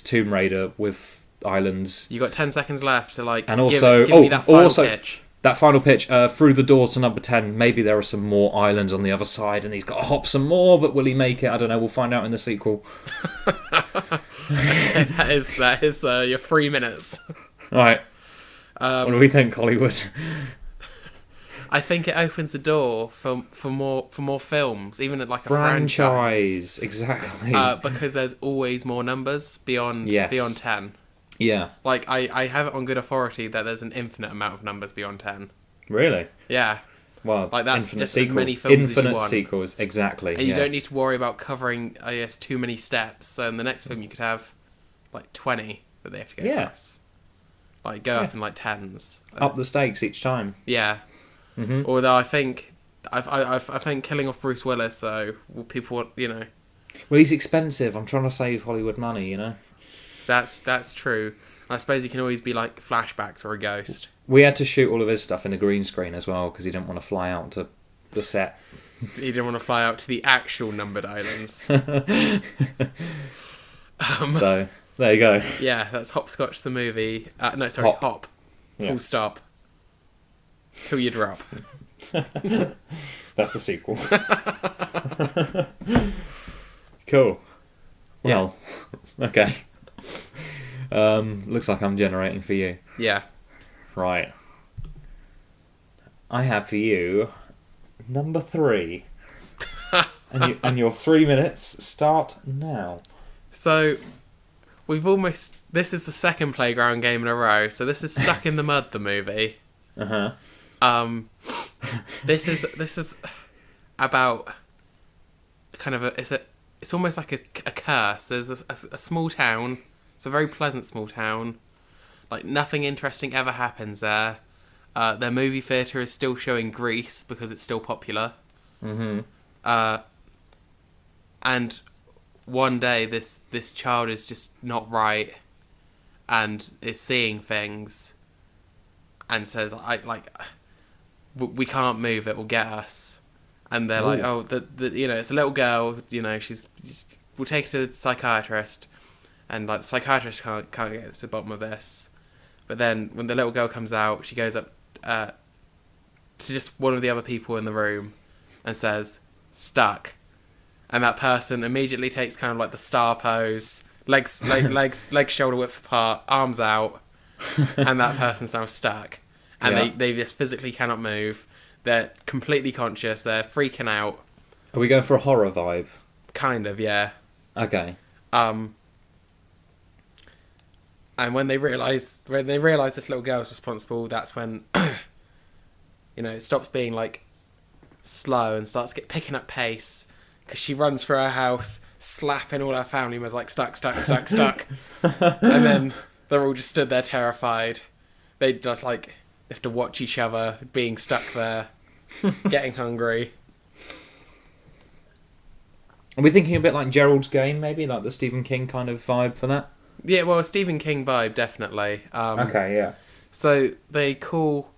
Tomb Raider with islands. You got 10 seconds left to like. And also, give me that final pitch. That final pitch, through the door to number 10, maybe there are some more islands on the other side and he's got to hop some more, but will he make it? I don't know, we'll find out in the sequel. Okay, that is your 3 minutes. Right. What do we think, Hollywood? I think it opens the door for more films, even at like a franchise. Exactly. Because there's always more numbers beyond 10. Yeah. Like, I have it on good authority that there's an infinite amount of numbers beyond 10. Really? Yeah. Well, like that's infinite just sequels. as many films Infinite as you want. sequels, exactly. And you don't need to worry about covering, I guess, too many steps. So in the next film you could have, like, 20 that they have to go across. Like, go up in, like, 10s. Up the stakes each time. Yeah. Mm-hmm. Although I think killing off Bruce Willis, though, people, you know... Well, he's expensive. I'm trying to save Hollywood money, you know? That's true. I suppose he can always be like flashbacks or a ghost. We had to shoot all of his stuff in a green screen as well because he didn't want to fly out to the set. He didn't want to fly out to the actual numbered islands. So there you go. Yeah, that's Hopscotch the movie. Hop. Full stop. Till you drop. That's the sequel. Cool. Well, okay. Looks like I'm generating for you. Yeah. Right. I have for you number 3. and your 3 minutes start now. So, this is the second Playground game in a row, so this is Stuck in the Mud, the movie. Uh-huh. This is about kind of it's almost like a curse. There's a small town. It's a very pleasant small town. Like, nothing interesting ever happens there. Their movie theatre is still showing Grease because it's still popular. Mm-hmm. And one day this child is just not right and is seeing things and says, we can't move, it will get us. And they're like, oh, it's a little girl, we'll take her to the psychiatrist. And like the psychiatrist can't get to the bottom of this. But then when the little girl comes out, she goes up to just one of the other people in the room and says, "Stuck." And that person immediately takes kind of like the star pose, legs shoulder width apart, arms out, and that person's now stuck. And they just physically cannot move. They're completely conscious. They're freaking out. Are we going for a horror vibe? Kind of, yeah. Okay. And when they realise this little girl's responsible, that's when it stops being like slow and starts picking up pace, because she runs through her house, slapping all her family members like stuck. And then they're all just stood there terrified. They just like have to watch each other being stuck there, getting hungry. Are we thinking a bit like Gerald's Game, maybe? Like the Stephen King kind of vibe for that? Yeah, well, a Stephen King vibe, definitely. Okay, yeah. So they call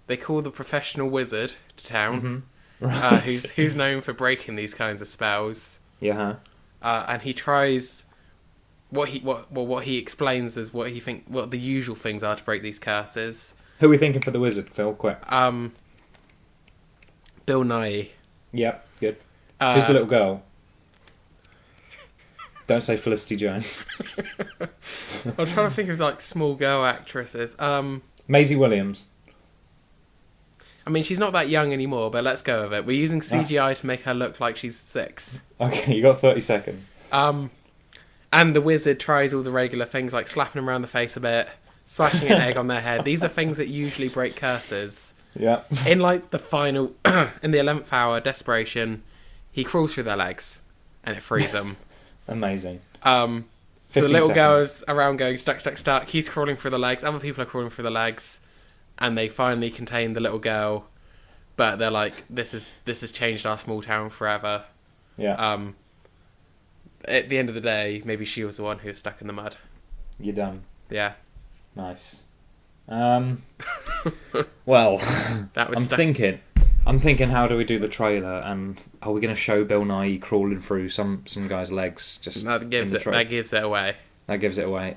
the professional wizard to town, Mm-hmm. Right. who's known for breaking these kinds of spells. Yeah. and he tries what he explains as what the usual things are to break these curses. Who are we thinking for the wizard, Phil? Quick. Bill Nye. Yep, good. Who's the little girl? Don't say Felicity Jones. I'm trying to think of like small girl actresses. Maisie Williams. I mean, she's not that young anymore, but let's go with it. We're using CGI to make her look like she's 6. Okay, you got 30 seconds. And the wizard tries all the regular things like slapping them around the face a bit, smashing an egg on their head. These are things that usually break curses. Yeah. In like the final, in the 11th hour, desperation, he crawls through their legs, and it frees them. Amazing. So the little girl is around going stuck. He's crawling through the legs. Other people are crawling through the legs, and they finally contain the little girl. But they're like, this has changed our small town forever. Yeah. At the end of the day, maybe she was the one who was stuck in the mud. You're done. Yeah. Nice. Well, I'm thinking, how do we do the trailer? And are we going to show Bill Nye crawling through some guy's legs? That gives it away. That gives it away.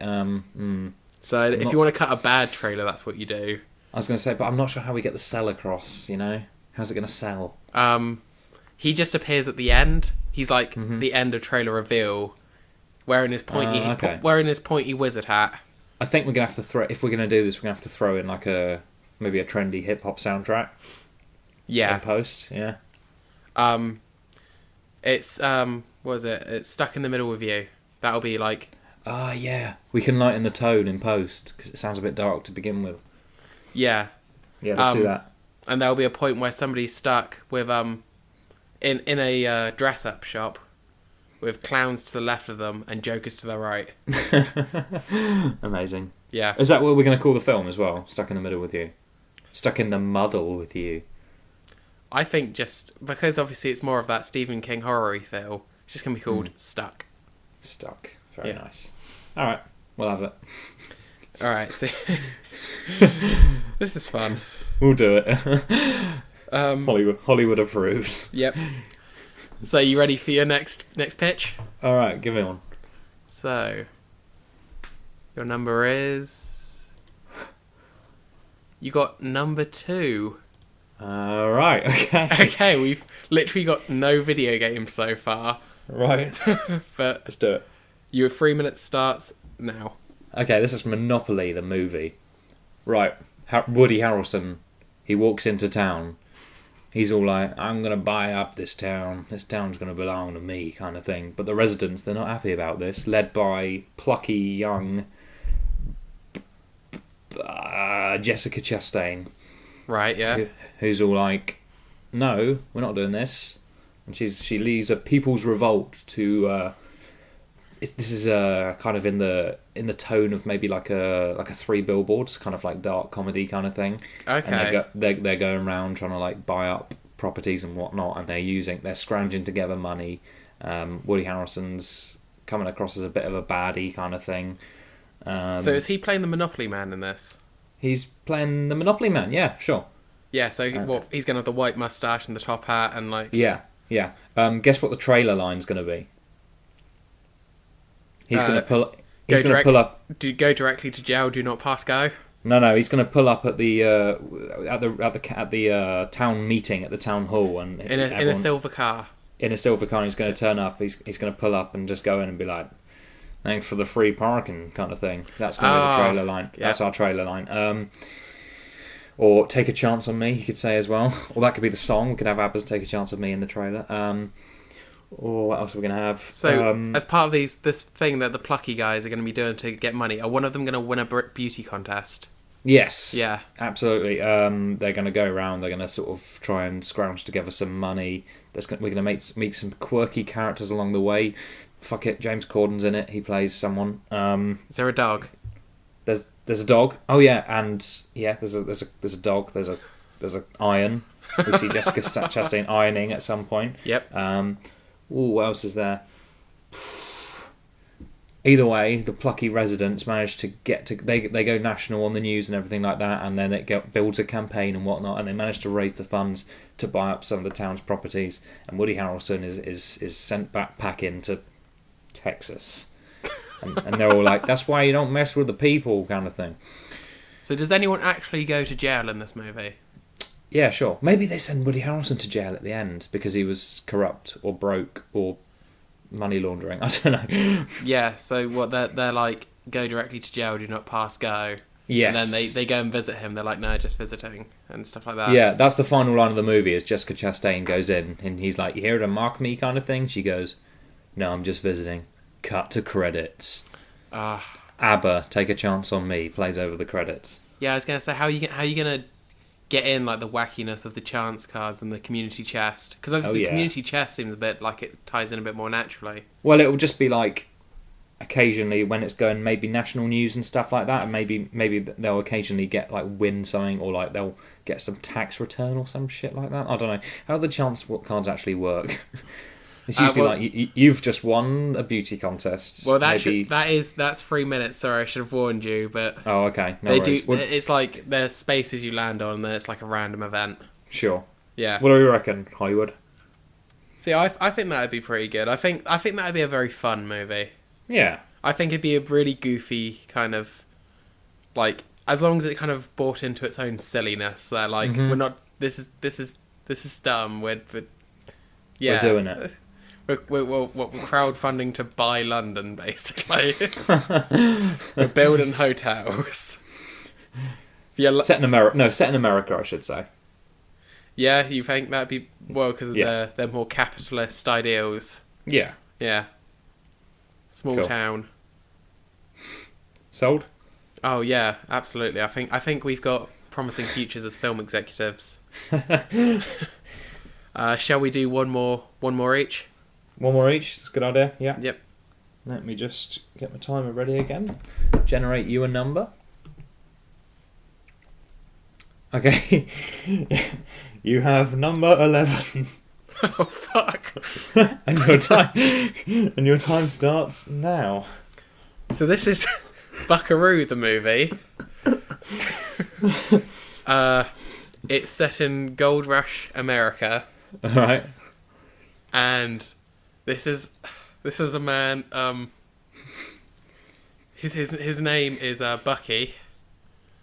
So if you want to cut a bad trailer, that's what you do. I was going to say, but I'm not sure how we get the sell across. You know, how's it going to sell? He just appears at the end. He's like the end of trailer reveal, wearing his pointy wizard hat. I think we're gonna have to throw. If we're gonna do this, we're gonna have to throw in like maybe a trendy hip hop soundtrack. Yeah. In post, yeah. It's what is it? It's Stuck in the Middle with You. That'll be like. Yeah. We can lighten the tone in post because it sounds a bit dark to begin with. Yeah. Yeah, let's do that. And there'll be a point where somebody's stuck with in a dress-up shop with clowns to the left of them and jokers to the right. Amazing. Yeah. Is that what we're going to call the film as well? Stuck in the Middle with You? Stuck in the Muddle with You? I think just... Because obviously it's more of that Stephen King horror-y feel, it's just going to be called Stuck. Stuck. Very nice. Alright, we'll have it. Alright, so... This is fun. We'll do it. Hollywood approves. Yep. So you ready for your next pitch? All right, give me one. So your number is. You got number 2. All right. Okay. Okay, we've literally got no video games so far. Right. But let's do it. Your 3 minutes starts now. Okay, this is Monopoly, the movie. Right. Woody Harrelson. He walks into town. He's all like, I'm going to buy up this town. This town's going to belong to me, kind of thing. But the residents, they're not happy about this. Led by plucky young Jessica Chastain. Right, yeah. Who's all like, no, we're not doing this. And she leads a people's revolt to... this is kind of in the tone of maybe like a 3 Billboards, kind of like dark comedy kind of thing. Okay. And they're going around trying to like buy up properties and whatnot, and they're scrounging together money. Woody Harrelson's coming across as a bit of a baddie kind of thing. So is he playing the Monopoly Man in this? He's playing the Monopoly Man, yeah, sure. Yeah, so he's going to have the white moustache and the top hat and like... Yeah. Guess what the trailer line's going to be? He's going to pull up. Do you go directly to jail? Do not pass go. No. He's going to pull up at the town meeting at the town hall, and in a silver car. In a silver car, he's going to turn up. He's going to pull up and just go in and be like, "Thanks for the free parking," kind of thing. That's going to be the trailer line. Yeah. That's our trailer line. Or "Take a Chance on Me," you could say as well. Or that could be the song. We could have ABBA's "Take a Chance on Me" in the trailer. Or what else are we going to have? So, as part of this thing that the plucky guys are going to be doing to get money, are one of them going to win a beauty contest? Yes. Yeah. Absolutely. They're going to go around. They're going to sort of try and scrounge together some money. We're going to meet some quirky characters along the way. Fuck it, James Corden's in it. He plays someone. Is there a dog? There's a dog. Oh yeah, and yeah, there's a dog. There's a iron. We see Jessica Chastain ironing at some point. Yep. What else is there? Either way, the plucky residents manage to get to... They go national on the news and everything like that, and then it builds a campaign and whatnot, and they manage to raise the funds to buy up some of the town's properties, and Woody Harrelson is sent back packing to Texas. And they're all like, that's why you don't mess with the people, kind of thing. So does anyone actually go to jail in this movie? Yeah, sure. Maybe they send Woody Harrelson to jail at the end because he was corrupt or broke or money laundering. I don't know. Yeah, so what they're like, go directly to jail, do not pass go. Yes. And then they go and visit him. They're like, no, just visiting and stuff like that. Yeah, that's the final line of the movie is Jessica Chastain goes in and he's like, you here to mock me kind of thing? She goes, no, I'm just visiting. Cut to credits. ABBA, Take a Chance on Me, plays over the credits. Yeah, I was going to say, how are you going to get in like the wackiness of the chance cards and the community chest? Because obviously the community chest seems a bit like it ties in a bit more naturally. Well, it will just be like occasionally when it's going maybe national news and stuff like that, and maybe they'll occasionally get like win something, or like they'll get some tax return or some shit like that. I don't know. How do the chance cards actually work? It's usually like you've just won a beauty contest. Well, that's 3 minutes. Sorry, I should have warned you. But okay, no worries. It's like there's spaces you land on, and then it's like a random event. Sure. Yeah. What do you reckon, Hollywood? See, I think that'd be pretty good. I think that'd be a very fun movie. Yeah. I think it'd be a really goofy kind of, like, as long as it kind of bought into its own silliness. That like we're not. This is dumb. We're doing it. We're crowdfunding to buy London, basically. We're building hotels. Set in America, I should say. Yeah, you think that'd be because of their more capitalist ideals. Yeah. Yeah. Small town. Sold? Oh yeah, absolutely. I think we've got promising futures as film executives. Shall we do one more each? One more each. That's a good idea. Yeah. Yep. Let me just get my timer ready again. Generate you a number. Okay. You have number 11. Oh fuck. and your time starts now. So this is Buckaroo the movie. It's set in Gold Rush America. All right. And this is a man. His name is Bucky.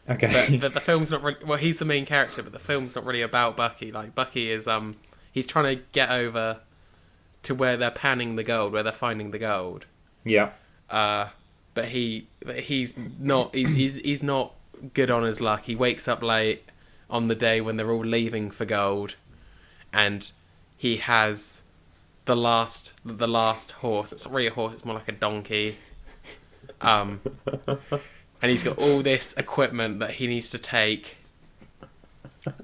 Okay. But the film's not really. Well, he's the main character, but the film's not really about Bucky. Like Bucky is he's trying to get over to where they're panning the gold, where they're finding the gold. Yeah. But he's not. He's not good on his luck. He wakes up late on the day when they're all leaving for gold, and he has the last horse. It's not really a horse, it's more like a donkey. And he's got all this equipment that he needs to take,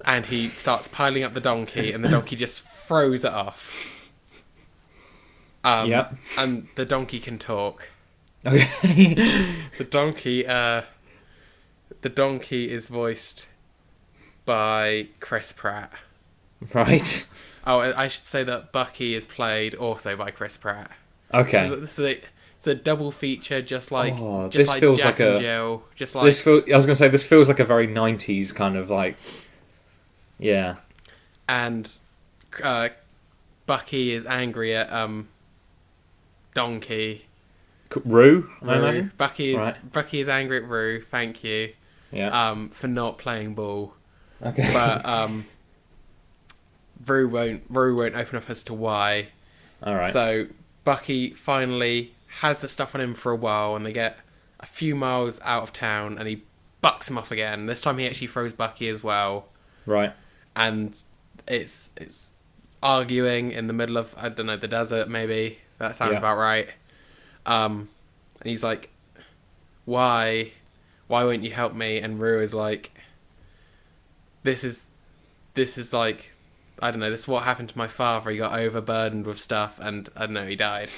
and he starts piling up the donkey, and the donkey just throws it off. Yep. And the donkey can talk. Okay. The donkey is voiced by Chris Pratt. Right. Oh, I should say that Bucky is played also by Chris Pratt. Okay. It's a double feature, just like feels Jack like and a Jill. I was gonna say this feels like a very 90s kind of like. Yeah. And Bucky is angry at Donkey. Rue. I imagine. Bucky is angry at Rue. Thank you. Yeah. For not playing ball. Okay. But Rue won't open up as to why. All right. So Bucky finally has the stuff on him for a while, and they get a few miles out of town, and he bucks him off again. This time he actually throws Bucky as well. Right. And it's arguing in the middle of, I don't know, the desert maybe. That sounds about right. And he's like, why won't you help me? And Rue is like, this is like, I don't know, this is what happened to my father. He got overburdened with stuff, and I don't know, he died.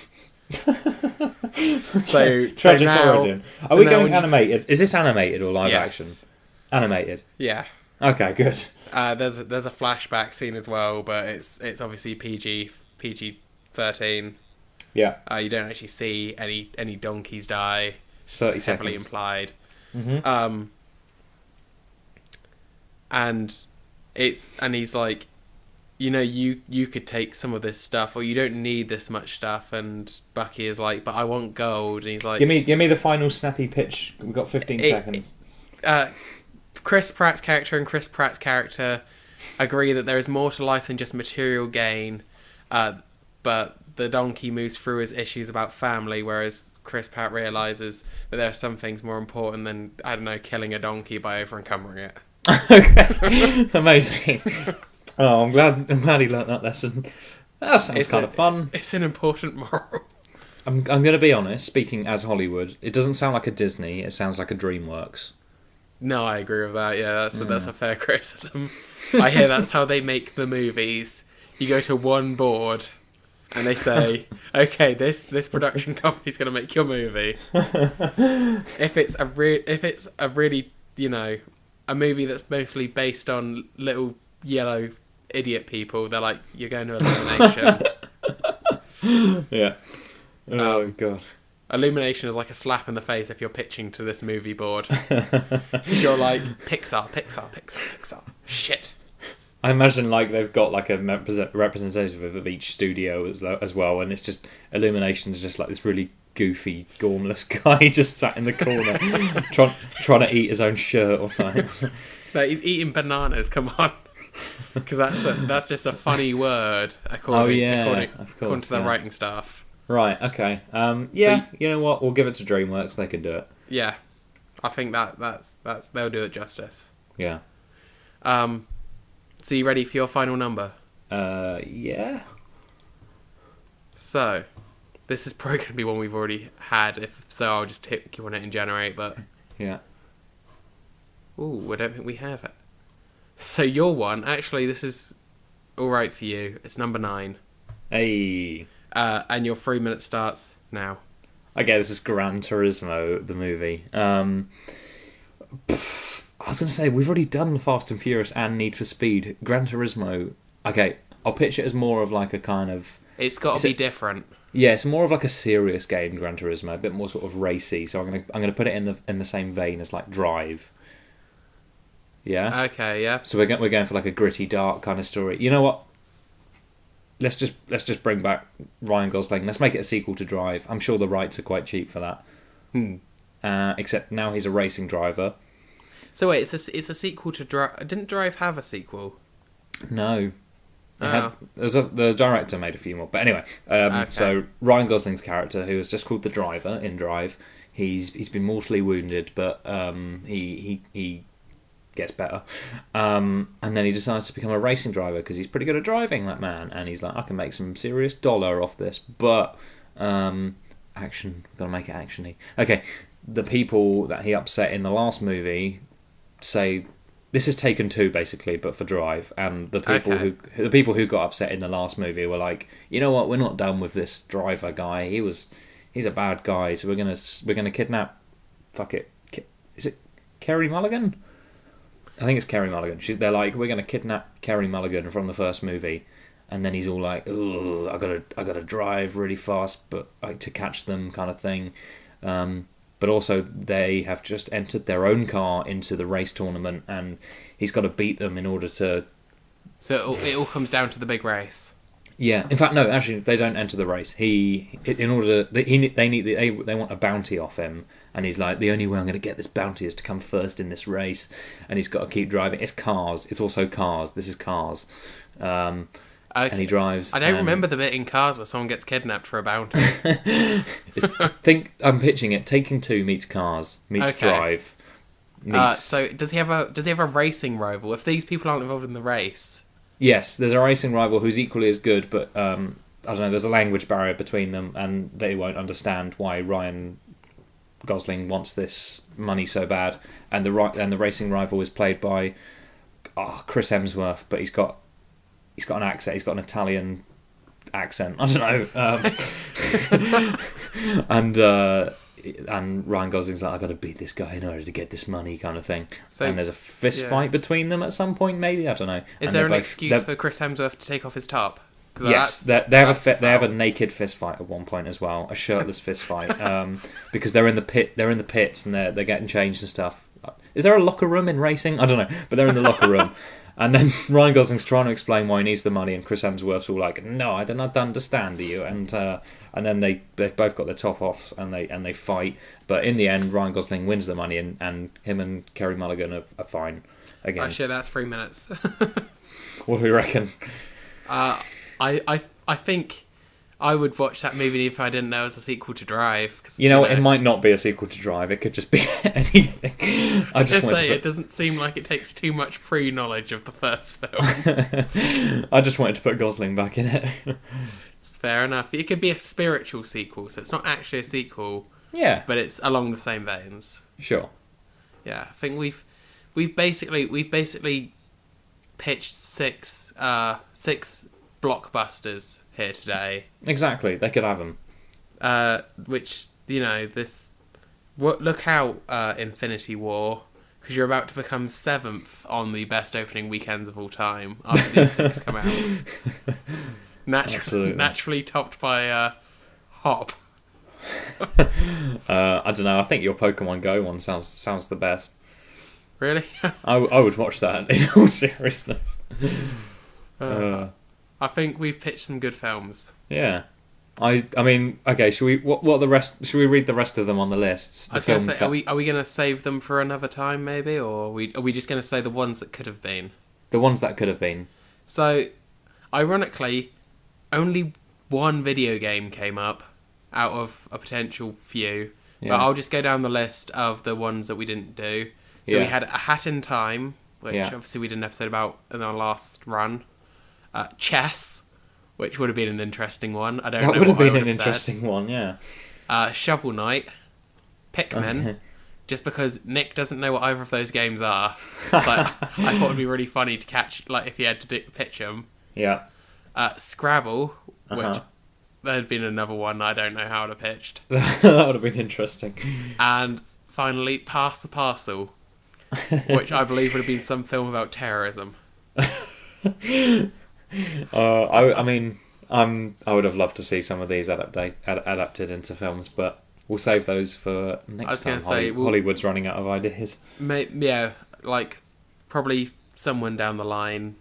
So tragic now, origin. Are we going animated? Is this animated or live action? Animated. Yeah. Okay, good. There's a flashback scene as well, but it's obviously PG-13. Yeah. You don't actually see any donkeys die. It's 30 heavily seconds. implied. Mm-hmm. And he's like, you could take some of this stuff, or you don't need this much stuff. And Bucky is like, but I want gold. And he's like, give me the final snappy pitch. We've got 15 seconds. Chris Pratt's character and Chris Pratt's character agree that there is more to life than just material gain, but the donkey moves through his issues about family, whereas Chris Pratt realises that there are some things more important than, I don't know, killing a donkey by over-encumbering it. Okay, amazing. Oh, I'm glad he learnt that lesson. That sounds kind of fun. It's an important moral. I'm going to be honest, speaking as Hollywood, it doesn't sound like a Disney, it sounds like a DreamWorks. No, I agree with that. Yeah, that's a fair criticism. I hear that's how they make the movies. You go to one board, and they say, "Okay, this production company's going to make your movie." If it's a really, a movie that's mostly based on little yellow idiot people, they're like, "You're going to Illumination." Yeah. Oh god. Illumination is like a slap in the face if you're pitching to this movie board. You're like, Pixar. Shit. I imagine like they've got like a representative of each studio as well, and it's just Illumination's just like this really goofy, gormless guy just sat in the corner trying to eat his own shirt or something. No, he's eating bananas. Come on, because that's just a funny word according to the writing staff. Right, okay. You know what? We'll give it to DreamWorks. They can do it. Yeah, I think that's they'll do it justice. Yeah. So you ready for your final number? Yeah. So, this is probably going to be one we've already had. If so, I'll just hit you on it and generate. But yeah. Ooh, I don't think we have it. So your one, actually, this is all right for you. It's number 9. Hey. And your 3 minutes starts now. Okay, this is Gran Turismo, the movie. I was going to say, we've already done Fast and Furious and Need for Speed. Gran Turismo, okay, I'll pitch it as more of like a kind of... It's got to be different. Yeah, it's more of like a serious game, Gran Turismo, a bit more sort of racy. So I'm gonna put it in the same vein as like Drive. Yeah. Okay. Yeah. So we're going for like a gritty, dark kind of story. You know what? Let's just bring back Ryan Gosling. Let's make it a sequel to Drive. I'm sure the rights are quite cheap for that. Except now he's a racing driver. So wait, it's a sequel to Drive. Didn't Drive have a sequel? No. The director made a few more. But anyway, so Ryan Gosling's character, who is just called the driver in Drive, he's been mortally wounded, but he gets better. And then he decides to become a racing driver because he's pretty good at driving, that man. And he's like, I can make some serious dollar off this. But action, gotta make it actiony. Okay, the people that he upset in the last movie say this is Taken 2 basically, but for Drive. And the people who got upset in the last movie were like, you know what, we're not done with this driver guy. He's a bad guy, so we're gonna kidnap. Fuck it, is it Carey Mulligan? I think it's Carey Mulligan. They're like, we're going to kidnap Carey Mulligan from the first movie, and then he's all like, "Oh, I gotta drive really fast, but to catch them," kind of thing. But also, they have just entered their own car into the race tournament, and he's got to beat them in order to. So it all comes down to the big race. Yeah. In fact, no. Actually, they don't enter the race. They want a bounty off him, and he's like, the only way I'm going to get this bounty is to come first in this race, and he's got to keep driving. It's Cars. It's also Cars. This is Cars. And he drives. I don't remember the bit in Cars where someone gets kidnapped for a bounty. I'm pitching it. Taken 2 meets Cars meets Drive. So does he have a racing rival? If these people aren't involved in the race. Yes, there's a racing rival who's equally as good, but I don't know, there's a language barrier between them, and they won't understand why Ryan Gosling wants this money so bad. And the racing rival is played by Chris Hemsworth, but he's got an accent. He's got an Italian accent. I don't know. And Ryan Gosling's like, I've got to beat this guy in order to get this money, kind of thing. And there's a fist fight between them at some point, maybe, I don't know. Is there an excuse for Chris Hemsworth to take off his top? Yes, they have a naked fist fight at one point as well, a shirtless fist fight, because they're in the pits and they're getting changed and stuff. Is there a locker room in racing? I don't know, but they're in the locker room. And then Ryan Gosling's trying to explain why he needs the money, and Chris Hemsworth's all like, "No, I do not understand you." And then they've both got their top off, and they fight. But in the end, Ryan Gosling wins the money, and him and Kerry Mulligan are fine again. Actually, that's 3 minutes. What do we reckon? I think I would watch that movie if I didn't know it was a sequel to Drive. It might not be a sequel to Drive. It could just be anything. It doesn't seem like it takes too much pre-knowledge of the first film. I just wanted to put Gosling back in it. It's fair enough. It could be a spiritual sequel, so it's not actually a sequel. Yeah, but it's along the same veins. Sure. Yeah, I think we've basically pitched six blockbusters here today. Exactly, they could have them. Which, look out, Infinity War, because you're about to become 7th on the best opening weekends of all time after these 6 come out. Naturally topped by Hop. I don't know. I think your Pokemon Go one sounds the best. Really? I would watch that in all seriousness. I think we've pitched some good films. Yeah. I mean, okay. Should we? What are the rest? Should we read the rest of them on the lists? I was going to say, are we going to save them for another time, maybe, or are we just going to say the ones that could have been? The ones that could have been. So, ironically, only one video game came up out of a potential few. Yeah. But I'll just go down the list of the ones that we didn't do. So we had A Hat in Time, which obviously we did an episode about in our last run. Chess, which would have been an interesting one. I don't know. That would have been an interesting one, yeah. Shovel Knight, Pikmin, just because Nick doesn't know what either of those games are. I thought it'd be really funny to catch, if he had to pitch them. Yeah. Scrabble, which there'd been another one I don't know how to pitched. That would have been interesting. And finally, Pass the Parcel, which I believe would have been some film about terrorism. I would have loved to see some of these adapted into films, but we'll save those for next time. Hollywood's running out of ideas. Probably someone down the line.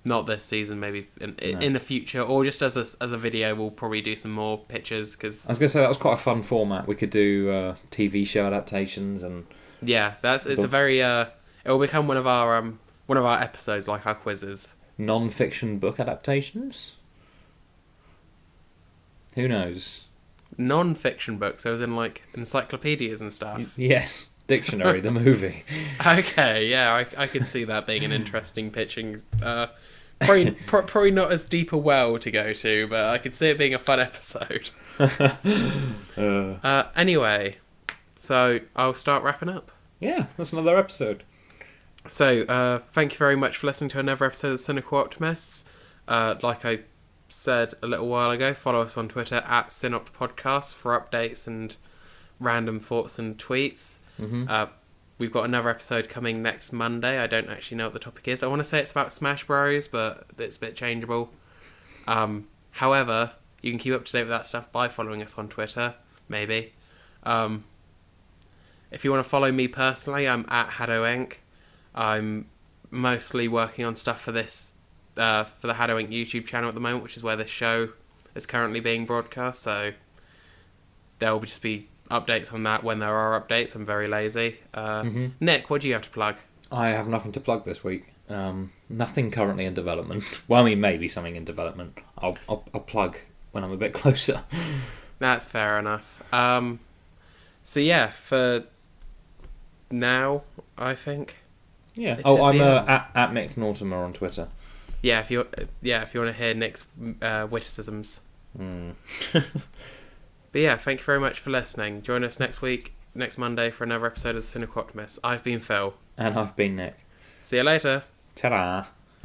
Not this season, maybe in the future, or just as a video, we'll probably do some more pictures. Cause I was going to say that was quite a fun format. We could do TV show adaptations and it's a very it will become one of our episodes, like our quizzes. Non-fiction book adaptations? Who knows? Non-fiction books, as in encyclopedias and stuff. Yes, Dictionary, the movie. Okay, yeah, I could see that being an interesting pitching. Probably not as deep a well to go to, but I could see it being a fun episode. Anyway, so I'll start wrapping up. Yeah, that's another episode. So, thank you very much for listening to another episode of Cynical Optimists. Like I said a little while ago, follow us on Twitter at SynOptPodcast for updates and random thoughts and tweets. Mm-hmm. We've got another episode coming next Monday. I don't actually know what the topic is. I want to say it's about Smash Bros, but it's a bit changeable. However, you can keep up to date with that stuff by following us on Twitter, maybe. If you want to follow me personally, I'm at haddowinc. I'm mostly working on stuff for this, for the haddowinc YouTube channel at the moment, which is where this show is currently being broadcast. So there will just be updates on that when there are updates. I'm very lazy. Nick, what do you have to plug? I have nothing to plug this week. Nothing currently in development. Well, I mean, maybe something in development. I'll plug when I'm a bit closer. That's fair enough. So yeah, for now, I think. Yeah. I'm at Mick Mortimer on Twitter. Yeah, if you want to hear Nick's witticisms. But yeah, thank you very much for listening. Join us next Monday for another episode of the Cynical Optimists. I've been Phil. And I've been Nick. See you later. Ta-da.